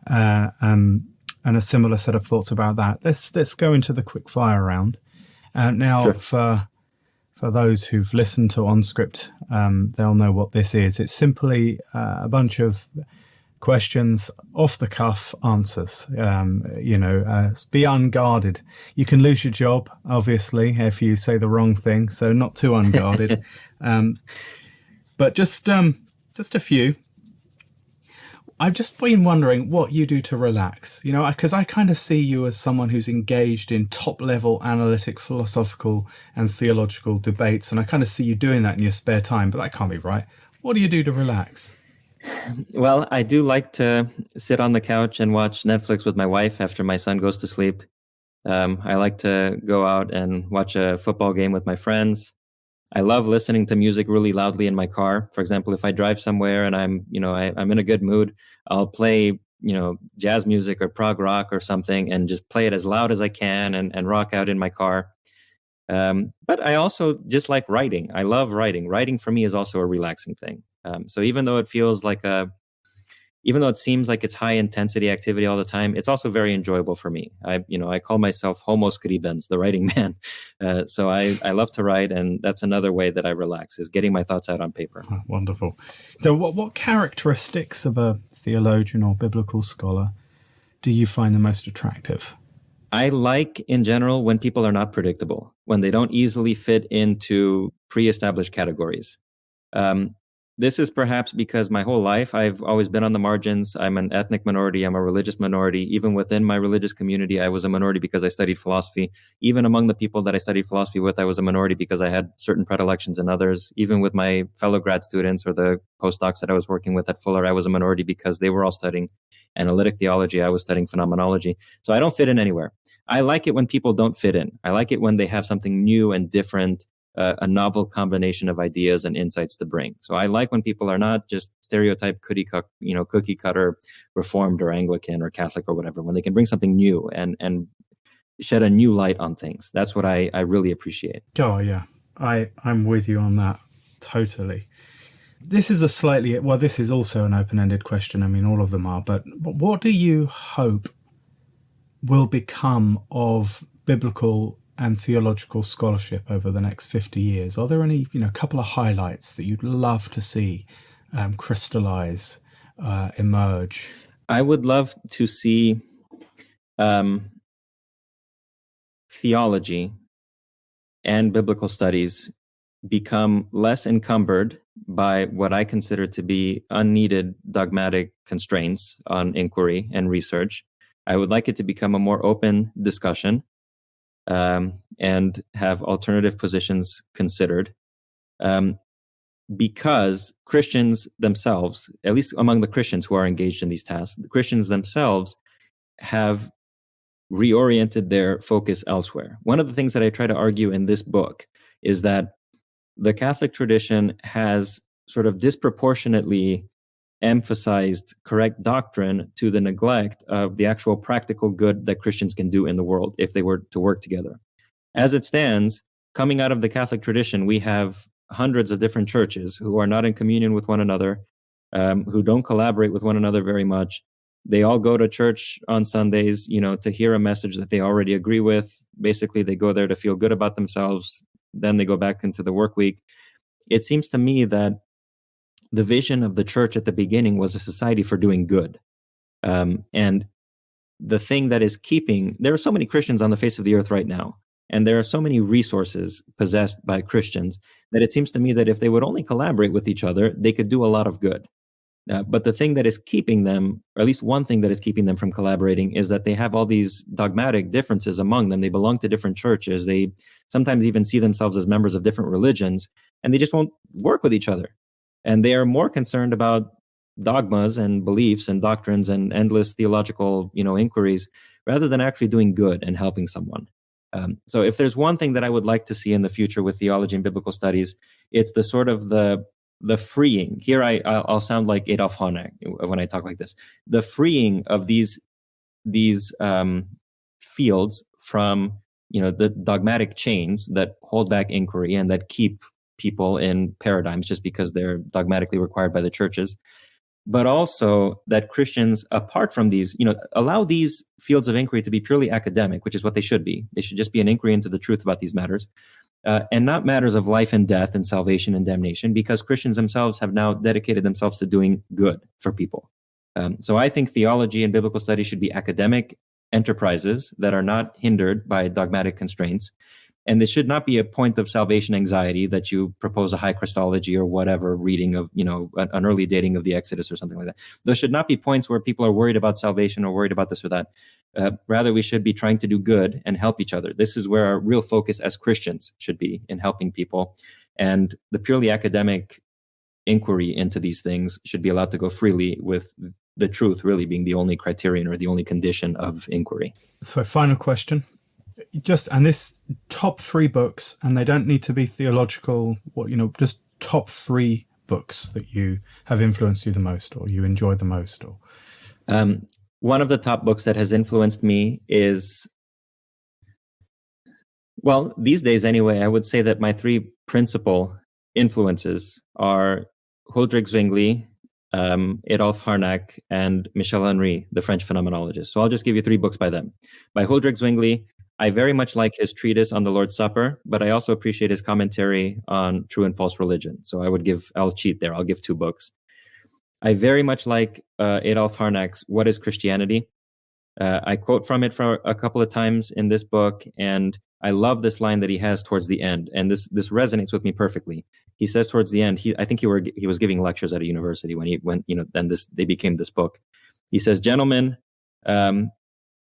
Speaker 3: and a similar set of thoughts about that, let's go into the quick fire round. Now, sure. For those who've listened to OnScript, they'll know what this is. It's simply a bunch of questions, off the cuff answers. Be unguarded. You can lose your job, obviously, if you say the wrong thing. So not too unguarded, but just a few. I've just been wondering what you do to relax, because I kind of see you as someone who's engaged in top-level analytic, philosophical and theological debates, and I kind of see you doing that in your spare time, but that can't be right. What do you do to relax?
Speaker 4: Well, I do like to sit on the couch and watch Netflix with my wife after my son goes to sleep. I like to go out and watch a football game with my friends. I love listening to music really loudly in my car. For example, if I drive somewhere and I'm in a good mood, I'll play, jazz music or prog rock or something and just play it as loud as I can and rock out in my car. But I also just like writing. I love writing. Writing for me is also a relaxing thing. So even though it seems like it's high intensity activity all the time, it's also very enjoyable for me. I call myself Homo scribens, the writing man. So I love to write, and that's another way that I relax, is getting my thoughts out on paper.
Speaker 3: Oh, wonderful. So what characteristics of a theologian or biblical scholar do you find the most attractive?
Speaker 4: I like, in general, when people are not predictable, when they don't easily fit into pre-established categories. This is perhaps because my whole life I've always been on the margins. I'm an ethnic minority. I'm a religious minority. Even within my religious community, I was a minority because I studied philosophy. Even among the people that I studied philosophy with, I was a minority because I had certain predilections in others. Even with my fellow grad students or the postdocs that I was working with at Fuller, I was a minority because they were all studying analytic theology. I was studying phenomenology. So I don't fit in anywhere. I like it when people don't fit in. I like it when they have something new and different, a novel combination of ideas and insights to bring. So I like when people are not just stereotype cookie cutter Reformed or Anglican or Catholic or whatever, when they can bring something new and shed a new light on things. That's what I really appreciate.
Speaker 3: Oh, yeah. I'm with you on that. Totally. This is this is also an open-ended question. I mean, all of them are, but what do you hope will become of biblical and theological scholarship over the next 50 years? Are there any, couple of highlights that you'd love to see crystallize, emerge?
Speaker 4: I would love to see theology and biblical studies become less encumbered by what I consider to be unneeded dogmatic constraints on inquiry and research. I would like it to become a more open discussion, and have alternative positions considered, because Christians themselves, at least among the Christians who are engaged in these tasks, the Christians themselves have reoriented their focus elsewhere. One of the things that I try to argue in this book is that the Catholic tradition has sort of disproportionately emphasized correct doctrine to the neglect of the actual practical good that Christians can do in the world if they were to work together. As it stands, coming out of the Catholic tradition, we have hundreds of different churches who are not in communion with one another, who don't collaborate with one another very much. They all go to church on Sundays, to hear a message that they already agree with. Basically, they go there to feel good about themselves. Then they go back into the work week. It seems to me that the vision of the church at the beginning was a society for doing good. And the thing that is there are so many Christians on the face of the earth right now, and there are so many resources possessed by Christians that it seems to me that if they would only collaborate with each other, they could do a lot of good. But the thing that is keeping them, or at least one thing that is keeping them from collaborating, is that they have all these dogmatic differences among them. They belong to different churches. They sometimes even see themselves as members of different religions, and they just won't work with each other. And they are more concerned about dogmas and beliefs and doctrines and endless theological, inquiries, rather than actually doing good and helping someone. So if there's one thing that I would like to see in the future with theology and biblical studies, it's the sort of the freeing. Here I'll sound like Adolf Harnack when I talk like this. The freeing of these fields from the dogmatic chains that hold back inquiry and that keep people in paradigms just because they're dogmatically required by the churches, but also that Christians, apart from these, allow these fields of inquiry to be purely academic, which is what they should be. They should just be an inquiry into the truth about these matters, and not matters of life and death and salvation and damnation, because Christians themselves have now dedicated themselves to doing good for people. So I think theology and biblical studies should be academic enterprises that are not hindered by dogmatic constraints. And it should not be a point of salvation anxiety that you propose a high Christology or whatever reading of, an early dating of the Exodus or something like that. Those should not be points where people are worried about salvation or worried about this or that. Rather, we should be trying to do good and help each other. This is where our real focus as Christians should be, in helping people. And the purely academic inquiry into these things should be allowed to go freely, with the truth really being the only criterion or the only condition of inquiry.
Speaker 3: So, final question. And this top 3 books, and they don't need to be theological, just top 3 books that you have influenced you the most, or you enjoy the most. Or
Speaker 4: one of the top books that has influenced me is, well, these days anyway, I would say that my 3 principal influences are Huldrych, Zwingli, Adolf Harnack, and Michel Henry, the French phenomenologist. So I'll just give you 3 books by them. By Huldrych, Zwingli, I very much like his treatise on the Lord's Supper, but I also appreciate his commentary on true and false religion. So I'll cheat there. I'll give 2 books. I very much like Adolf Harnack's What is Christianity? I quote from it for a couple of times in this book, and I love this line that he has towards the end, and this resonates with me perfectly. He says towards the end, I think he was giving lectures at a university when they became this book. He says, "Gentlemen,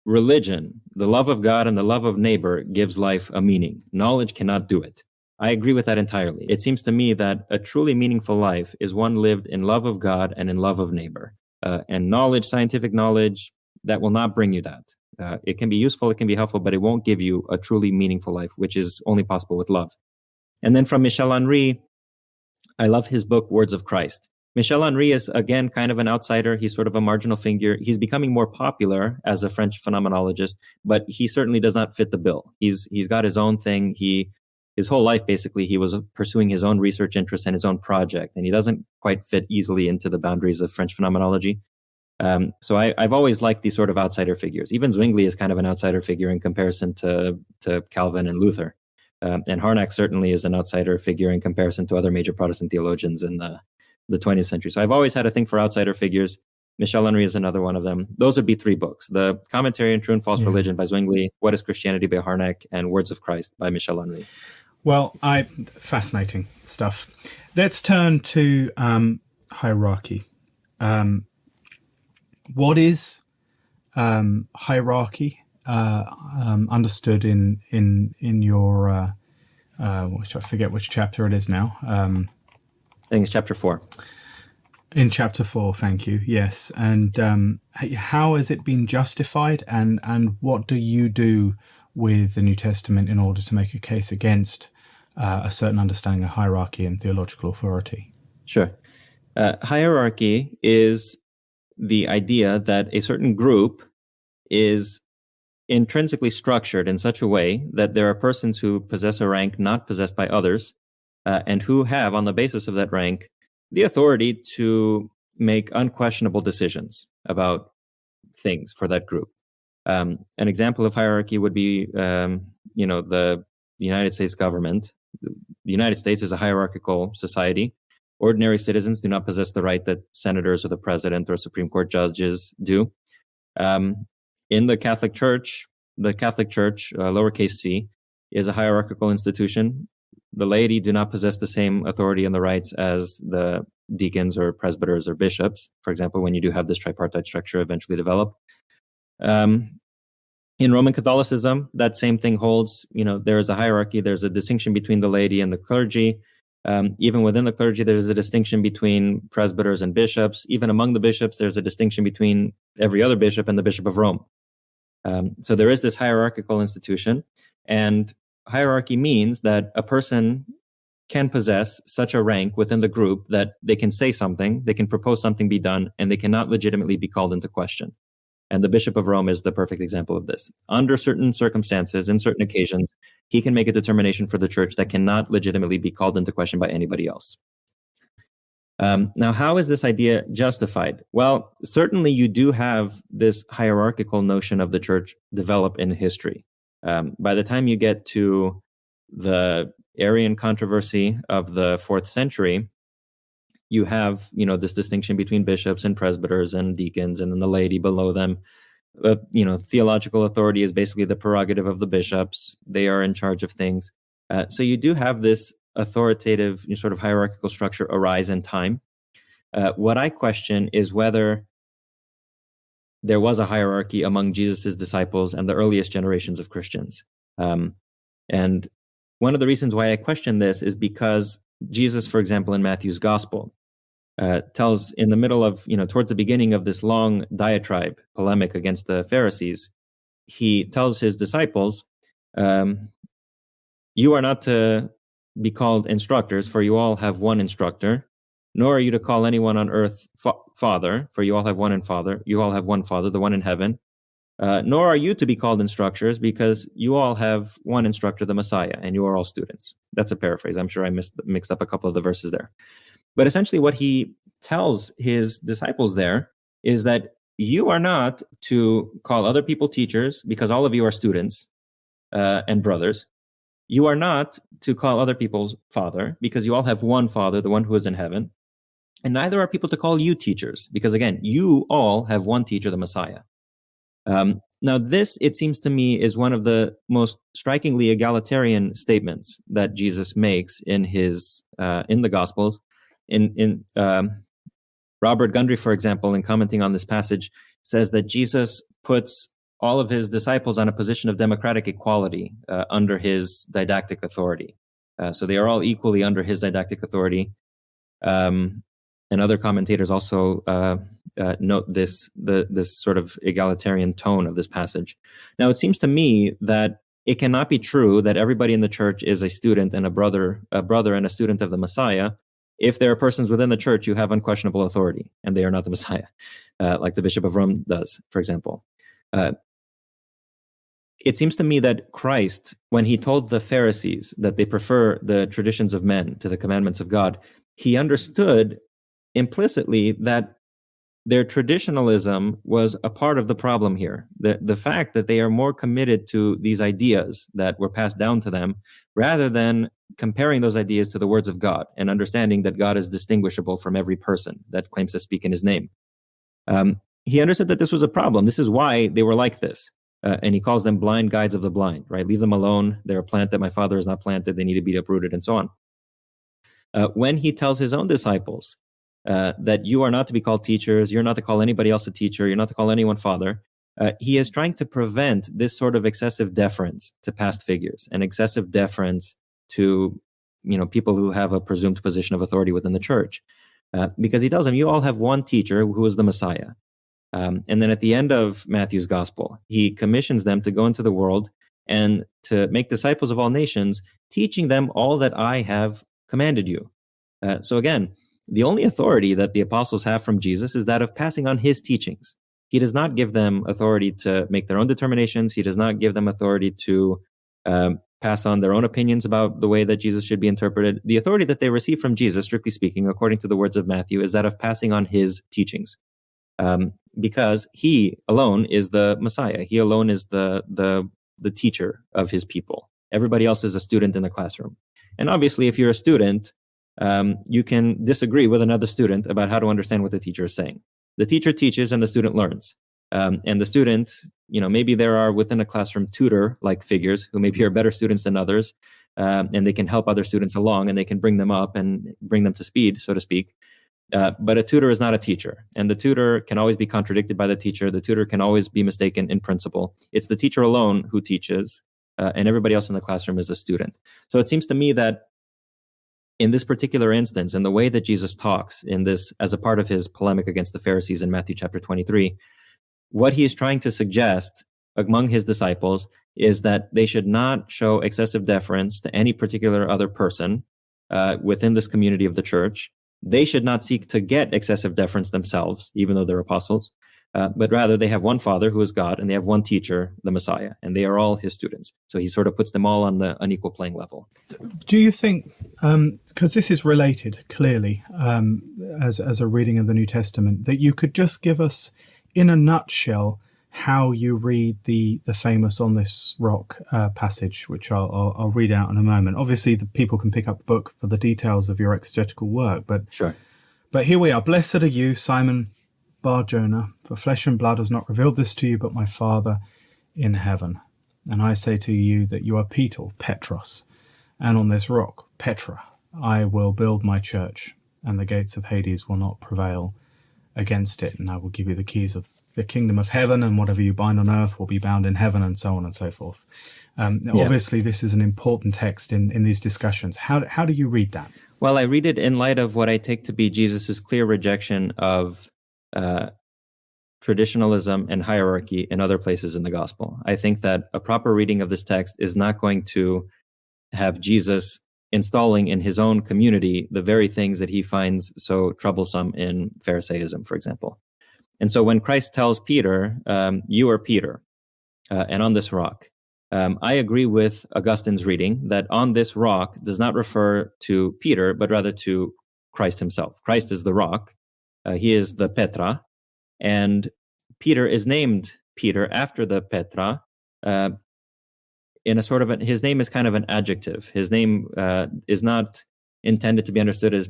Speaker 4: religion, the love of God and the love of neighbor, gives life a meaning. Knowledge cannot do it." I agree with that entirely. It seems to me that a truly meaningful life is one lived in love of God and in love of neighbor. And knowledge, scientific knowledge, that will not bring you that. It can be useful, it can be helpful, but it won't give you a truly meaningful life, which is only possible with love. And then from Michel Henry, I love his book, Words of Christ. Michel Henry is, again, kind of an outsider. He's sort of a marginal figure. He's becoming more popular as a French phenomenologist, but he certainly does not fit the bill. He's got his own thing. His whole life, basically, he was pursuing his own research interests and his own project, and he doesn't quite fit easily into the boundaries of French phenomenology. So I've always liked these sort of outsider figures. Even Zwingli is kind of an outsider figure in comparison to Calvin and Luther. And Harnack certainly is an outsider figure in comparison to other major Protestant theologians in the 20th century. So I've always had a thing for outsider figures. Michel Henry is another one of them. Those would be 3 books: the Commentary on True and False Religion by Zwingli, What is Christianity by Harnack, and Words of Christ by Michel Henry.
Speaker 3: Well, fascinating stuff. Let's turn to hierarchy. What is hierarchy understood in your which I forget which chapter it is now. I
Speaker 4: think it's chapter 4.
Speaker 3: In chapter 4, thank you. Yes, and how has it been justified, and what do you do with the New Testament in order to make a case against a certain understanding of hierarchy and theological authority?
Speaker 4: Sure. Hierarchy is the idea that a certain group is intrinsically structured in such a way that there are persons who possess a rank not possessed by others, and who have, on the basis of that rank, the authority to make unquestionable decisions about things for that group. An example of hierarchy would be, the United States government. The United States is a hierarchical society. Ordinary citizens do not possess the right that senators or the president or Supreme Court judges do. In the Catholic Church, lowercase c, is a hierarchical institution. The laity do not possess the same authority and the rights as the deacons or presbyters or bishops, for example, when you do have this tripartite structure eventually develop. In Roman Catholicism, that same thing holds. There is a hierarchy. There's a distinction between the laity and the clergy. Even within the clergy, there's a distinction between presbyters and bishops. Even among the bishops, there's a distinction between every other bishop and the Bishop of Rome. So there is this hierarchical institution. And hierarchy means that a person can possess such a rank within the group that they can say something, they can propose something be done, and they cannot legitimately be called into question. And the Bishop of Rome is the perfect example of this. Under certain circumstances, in certain occasions, he can make a determination for the church that cannot legitimately be called into question by anybody else. Now, how is this idea justified? Well, certainly you do have this hierarchical notion of the church develop in history. By the time you get to the Arian controversy of the 4th century, you have, this distinction between bishops and presbyters and deacons, and then the laity below them. Theological authority is basically the prerogative of the bishops. They are in charge of things. So you do have this authoritative sort of hierarchical structure arise in time. What I question is whether there was a hierarchy among Jesus's disciples and the earliest generations of Christians. And one of the reasons why I question this is because Jesus, for example, in Matthew's gospel, tells in the middle of, towards the beginning of this long diatribe, polemic against the Pharisees, he tells his disciples, you are not to be called instructors, for you all have one instructor, nor are you to call anyone on earth father, for you all have one Father, the one in heaven, nor are you to be called instructors, because you all have one instructor, the Messiah, and you are all students. That's a paraphrase. I'm sure I mixed up a couple of the verses there. But essentially what he tells his disciples there is that you are not to call other people teachers, because all of you are students and brothers. You are not to call other people's father, because you all have one Father, the one who is in heaven. And neither are people to call you teachers, because again, you all have one teacher, the Messiah. Now this, it seems to me, is one of the most strikingly egalitarian statements that Jesus makes in his in the Gospels. In Robert Gundry, for example, in commenting on this passage, says that Jesus puts all of his disciples on a position of democratic equality under his didactic authority. So they are all equally under his didactic authority. And other commentators also note this sort of egalitarian tone of this passage. Now, it seems to me that it cannot be true that everybody in the church is a student and a brother and a student of the Messiah, if there are persons within the church who have unquestionable authority and they are not the Messiah, like the Bishop of Rome does, for example. It seems to me that Christ, when he told the Pharisees that they prefer the traditions of men to the commandments of God, he understood implicitly that their traditionalism was a part of the problem here. The fact that they are more committed to these ideas that were passed down to them, rather than comparing those ideas to the words of God and understanding that God is distinguishable from every person that claims to speak in his name. He understood that this was a problem. This is why they were like this. And he calls them blind guides of the blind, right? Leave them alone. They're a plant that my Father has not planted. They need to be uprooted, and so on. When he tells his own disciples that you are not to be called teachers, you're not to call anybody else a teacher, you're not to call anyone father, he is trying to prevent this sort of excessive deference to past figures and excessive deference to people who have a presumed position of authority within the church. Because he tells them, you all have one teacher who is the Messiah. And then at the end of Matthew's gospel, he commissions them to go into the world and to make disciples of all nations, teaching them all that I have commanded you. So again, the only authority that the apostles have from Jesus is that of passing on his teachings. He does not give them authority to make their own determinations. He does not give them authority to pass on their own opinions about the way that Jesus should be interpreted. The authority that they receive from Jesus, strictly speaking, according to the words of Matthew, is that of passing on his teachings. Because he alone is the Messiah. He alone is the teacher of his people. Everybody else is a student in the classroom. And obviously, if you're a student, you can disagree with another student about how to understand what the teacher is saying. The teacher teaches and the student learns. And the student, maybe there are within a classroom tutor-like figures who maybe are better students than others, and they can help other students along and they can bring them up and bring them to speed, so to speak. But a tutor is not a teacher, and the tutor can always be contradicted by the teacher. The tutor can always be mistaken in principle. It's the teacher alone who teaches, and everybody else in the classroom is a student. So it seems to me that in this particular instance, in the way that Jesus talks in this as a part of his polemic against the Pharisees in Matthew chapter 23, what he is trying to suggest among his disciples is that they should not show excessive deference to any particular other person within this community of the church. They should not seek to get excessive deference themselves, even though they're apostles, but rather they have one Father who is God, and they have one teacher, the Messiah, and they are all his students. So he sort of puts them all on the unequal playing level.
Speaker 3: Do you think, because this is related clearly as a reading of the New Testament, that you could just give us, in a nutshell, how you read the famous "On This Rock" passage, which I'll read out in a moment. Obviously, the people can pick up the book for the details of your exegetical work, but
Speaker 4: sure.
Speaker 3: But here we are. Blessed are you, Simon Bar-Jonah, for flesh and blood has not revealed this to you, but my Father in heaven. And I say to you that you are Peter, Petros, and on this rock, Petra, I will build my church, and the gates of Hades will not prevail against it, and I will give you the keys of the kingdom of heaven, and whatever you bind on earth will be bound in heaven, and so on and so forth. Obviously, this is an important text in these discussions. How do you read that?
Speaker 4: Well, I read it in light of what I take to be Jesus's clear rejection of traditionalism and hierarchy in other places in the gospel. I think that a proper reading of this text is not going to have Jesus installing in his own community the very things that he finds so troublesome in Pharisaism, for example. And so when Christ tells Peter, you are Peter, and on this rock, I agree with Augustine's reading that on this rock does not refer to Peter, but rather to Christ himself. Christ is the rock. He is the Petra, and Peter is named Peter after the Petra. In a sort of his name is kind of an adjective. His name is not intended to be understood as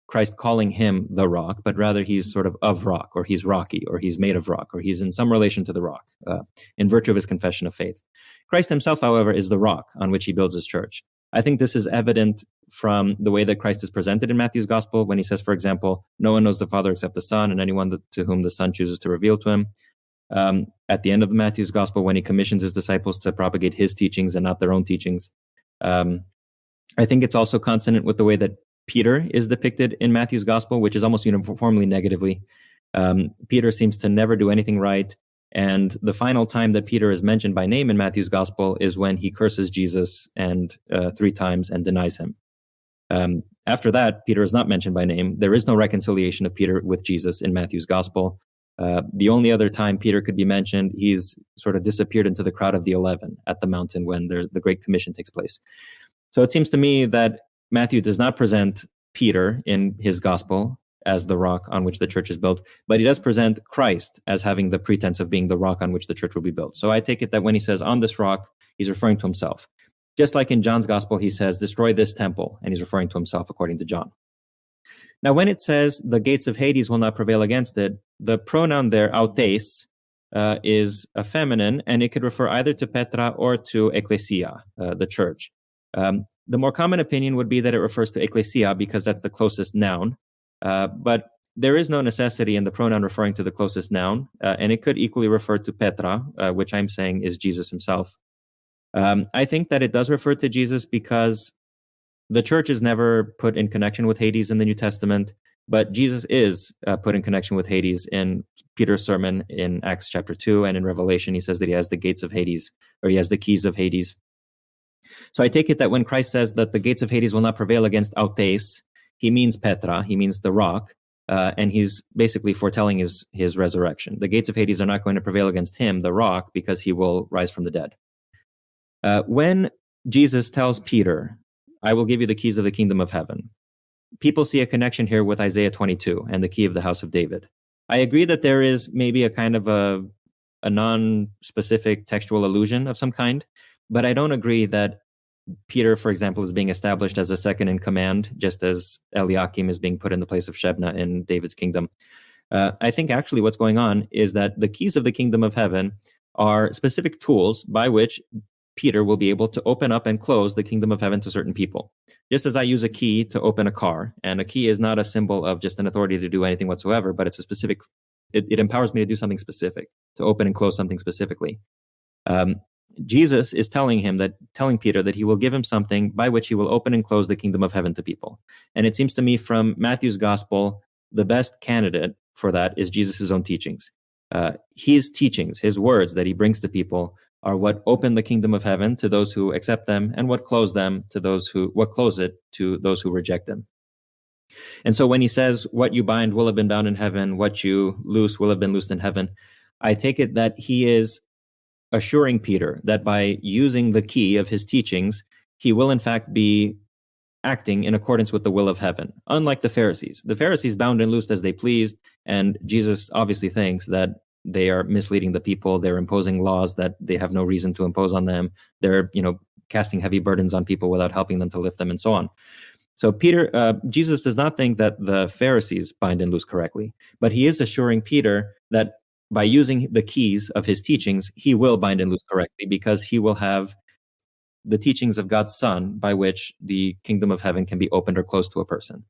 Speaker 4: Christ calling him the rock, but rather he's sort of rock, or he's rocky, or he's made of rock, or he's in some relation to the rock, in virtue of his confession of faith. Christ himself, however, is the rock on which he builds his church. I think this is evident from the way that Christ is presented in Matthew's gospel, when he says, for example, no one knows the Father except the Son, and anyone to whom the Son chooses to reveal to him. At the end of Matthew's gospel, when he commissions his disciples to propagate his teachings and not their own teachings. I think it's also consonant with the way that Peter is depicted in Matthew's gospel, which is almost uniformly negatively. Peter seems to never do anything right. And the final time that Peter is mentioned by name in Matthew's gospel is when he curses Jesus and 3 times and denies him. After that, Peter is not mentioned by name. There is no reconciliation of Peter with Jesus in Matthew's gospel. The only other time Peter could be mentioned, he's sort of disappeared into the crowd of the 11 at the mountain when the Great Commission takes place. So it seems to me that Matthew does not present Peter in his gospel as the rock on which the church is built, but he does present Christ as having the pretense of being the rock on which the church will be built. So I take it that when he says on this rock, he's referring to himself. Just like in John's gospel, he says, destroy this temple, and he's referring to himself according to John. Now, when it says the gates of Hades will not prevail against it, the pronoun there, auteis, is a feminine, and it could refer either to Petra or to ecclesia, the church. The more common opinion would be that it refers to ecclesia because that's the closest noun. But there is no necessity in the pronoun referring to the closest noun, and it could equally refer to Petra, which I'm saying is Jesus himself. I think that it does refer to Jesus because the church is never put in connection with Hades in the New Testament, but Jesus is put in connection with Hades in Peter's sermon in Acts chapter 2, and in Revelation he says that he has the gates of Hades, or he has the keys of Hades. So I take it that when Christ says that the gates of Hades will not prevail against auteis, he means Petra, he means the rock, and he's basically foretelling his resurrection. The gates of Hades are not going to prevail against him, the rock, because he will rise from the dead. When Jesus tells Peter, I will give you the keys of the kingdom of heaven, people see a connection here with Isaiah 22 and the key of the house of David. I agree that there is maybe a kind of a non-specific textual allusion of some kind, but I don't agree that Peter, for example, is being established as a second in command, just as Eliakim is being put in the place of Shebna in David's kingdom. I think actually what's going on is that the keys of the kingdom of heaven are specific tools by which Peter will be able to open up and close the kingdom of heaven to certain people. Just as I use a key to open a car, and a key is not a symbol of just an authority to do anything whatsoever, but it's a specific, it empowers me to do something specific, to open and close something specifically. Jesus is telling Peter that he will give him something by which he will open and close the kingdom of heaven to people. And it seems to me from Matthew's gospel, the best candidate for that is Jesus' own teachings. His teachings, his words that he brings to people are what open the kingdom of heaven to those who accept them, and what close it to those who reject them. And so when he says, what you bind will have been bound in heaven, what you loose will have been loosed in heaven, I take it that he is assuring Peter that by using the key of his teachings, he will in fact be acting in accordance with the will of heaven, unlike the Pharisees. The Pharisees bound and loosed as they pleased, and Jesus obviously thinks that they are misleading the people. They're imposing laws that they have no reason to impose on them. They're, casting heavy burdens on people without helping them to lift them, and so on. So Jesus does not think that the Pharisees bind and loose correctly, but he is assuring Peter that by using the keys of his teachings, he will bind and loose correctly, because he will have the teachings of God's Son by which the kingdom of heaven can be opened or closed to a person.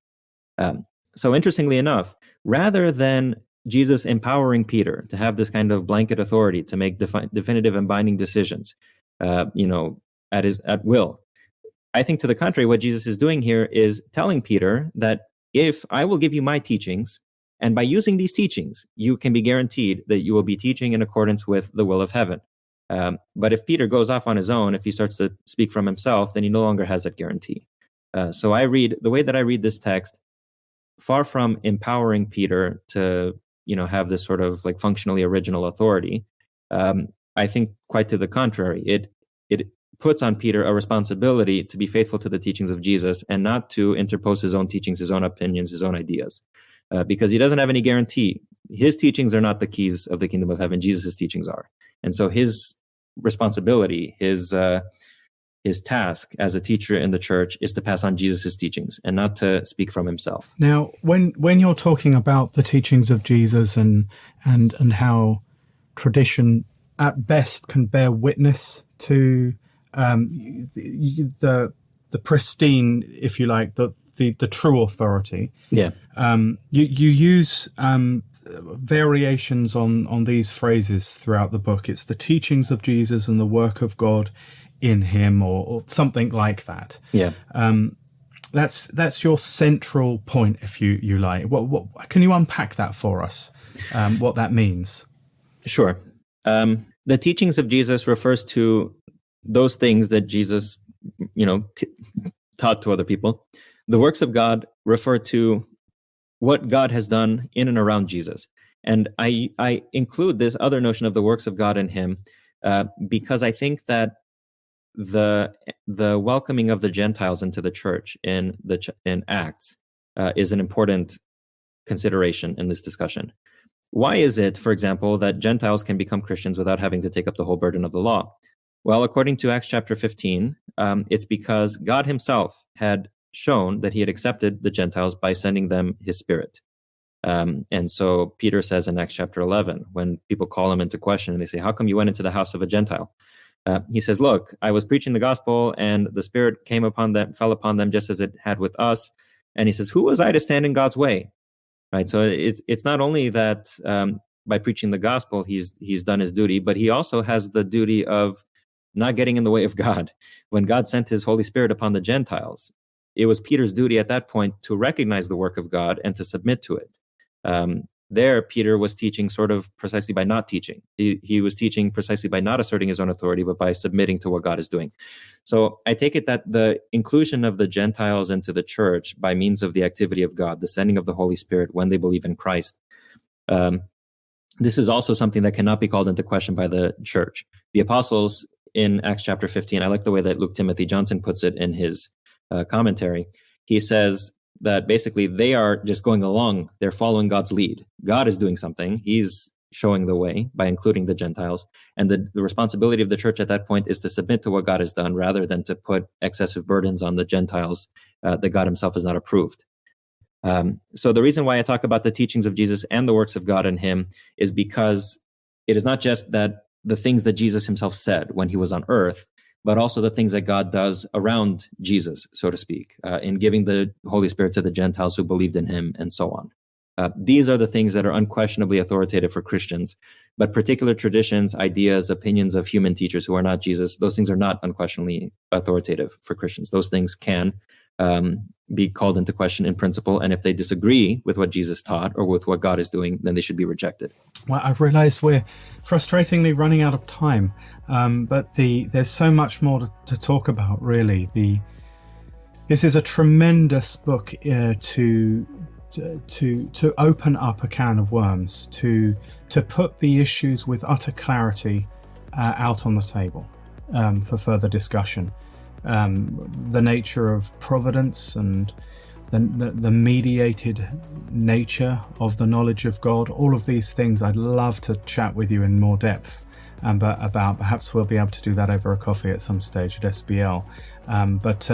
Speaker 4: So interestingly enough, rather than Jesus empowering Peter to have this kind of blanket authority to make definitive and binding decisions, at will, I think to the contrary, what Jesus is doing here is telling Peter that if I will give you my teachings, and by using these teachings, you can be guaranteed that you will be teaching in accordance with the will of heaven. But if Peter goes off on his own, if he starts to speak from himself, then he no longer has that guarantee. So the way that I read this text, far from empowering Peter to, have this sort of like functionally original authority, I think quite to the contrary. It puts on Peter a responsibility to be faithful to the teachings of Jesus and not to interpose his own teachings, his own opinions, his own ideas, because he doesn't have any guarantee. His teachings are not the keys of the kingdom of heaven. Jesus' teachings are. And so his responsibility, his task as a teacher in the church is to pass on Jesus' teachings and not to speak from himself.
Speaker 3: Now, when you're talking about the teachings of Jesus and how tradition at best can bear witness to the pristine, if you like, the true authority.
Speaker 4: Yeah.
Speaker 3: You use variations on these phrases throughout the book. It's the teachings of Jesus and the work of God in him, or something like that.
Speaker 4: Yeah.
Speaker 3: That's your central point, if you like. What can you unpack that for us? What that means?
Speaker 4: Sure. The teachings of Jesus refers to those things that Jesus, taught to other people. The works of God refer to what God has done in and around Jesus. And I include this other notion of the works of God in him because I think that the welcoming of the Gentiles into the church in Acts is an important consideration in this discussion. Why is it, for example, that Gentiles can become Christians without having to take up the whole burden of the law? Well, according to Acts chapter 15, it's because God himself had shown that he had accepted the Gentiles by sending them his Spirit. And so Peter says in Acts chapter 11, when people call him into question and they say, how come you went into the house of a Gentile? He says, look, I was preaching the gospel and the Spirit came upon them, fell upon them just as it had with us. And he says, who was I to stand in God's way? Right. So it's not only that by preaching the gospel, he's done his duty, but he also has the duty of not getting in the way of God. When God sent his Holy Spirit upon the Gentiles, it was Peter's duty at that point to recognize the work of God and to submit to it. There, Peter was teaching sort of precisely by not teaching. He was teaching precisely by not asserting his own authority, but by submitting to what God is doing. So I take it that the inclusion of the Gentiles into the church by means of the activity of God, the sending of the Holy Spirit when they believe in Christ, this is also something that cannot be called into question by the church. The apostles in Acts chapter 15, I like the way that Luke Timothy Johnson puts it in his commentary. He says that basically they are just going along. They're following God's lead. God is doing something. He's showing the way by including the Gentiles. And the responsibility of the church at that point is to submit to what God has done rather than to put excessive burdens on the Gentiles that God himself has not approved. So the reason why I talk about the teachings of Jesus and the works of God in him is because it is not just that the things that Jesus himself said when he was on earth, but also the things that God does around Jesus, so to speak, in giving the Holy Spirit to the Gentiles who believed in him and so on. These are the things that are unquestionably authoritative for Christians, but particular traditions, ideas, opinions of human teachers who are not Jesus, those things are not unquestionably authoritative for Christians. Those things can be called into question in principle. And if they disagree with what Jesus taught or with what God is doing, then they should be rejected.
Speaker 3: Well, I've realized we're frustratingly running out of time, but there's so much more to talk about, really. This is a tremendous book to open up a can of worms, to put the issues with utter clarity out on the table for further discussion. The nature of providence and the mediated nature of the knowledge of God, all of these things I'd love to chat with you in more depth about. Perhaps we'll be able to do that over a coffee at some stage at SBL. But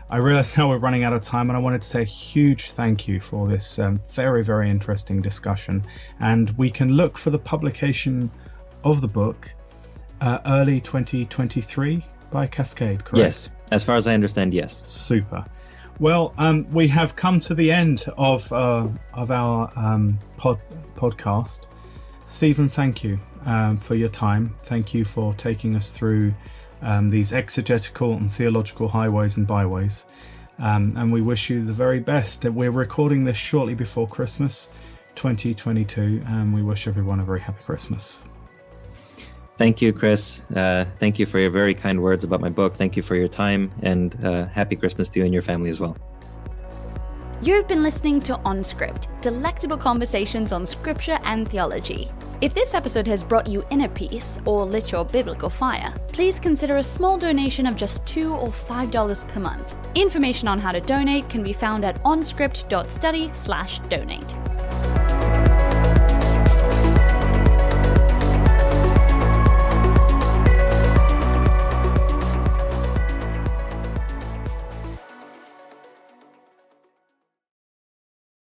Speaker 3: I realize now we're running out of time, and I wanted to say a huge thank you for this very, very interesting discussion. And we can look for the publication of the book early 2023 by Cascade, correct?
Speaker 4: Yes, as far as I understand, yes.
Speaker 3: Super. Well, we have come to the end of our podcast. Stephen, thank you for your time. Thank you for taking us through these exegetical and theological highways and byways. And we wish you the very best. We're recording this shortly before Christmas 2022, and we wish everyone a very happy Christmas.
Speaker 4: Thank you, Chris. Thank you for your very kind words about my book. Thank you for your time, and happy Christmas to you and your family as well.
Speaker 1: You've been listening to OnScript, delectable conversations on scripture and theology. If this episode has brought you inner peace or lit your biblical fire, please consider a small donation of just $2 or $5 per month. Information on how to donate can be found at onscript.study/donate.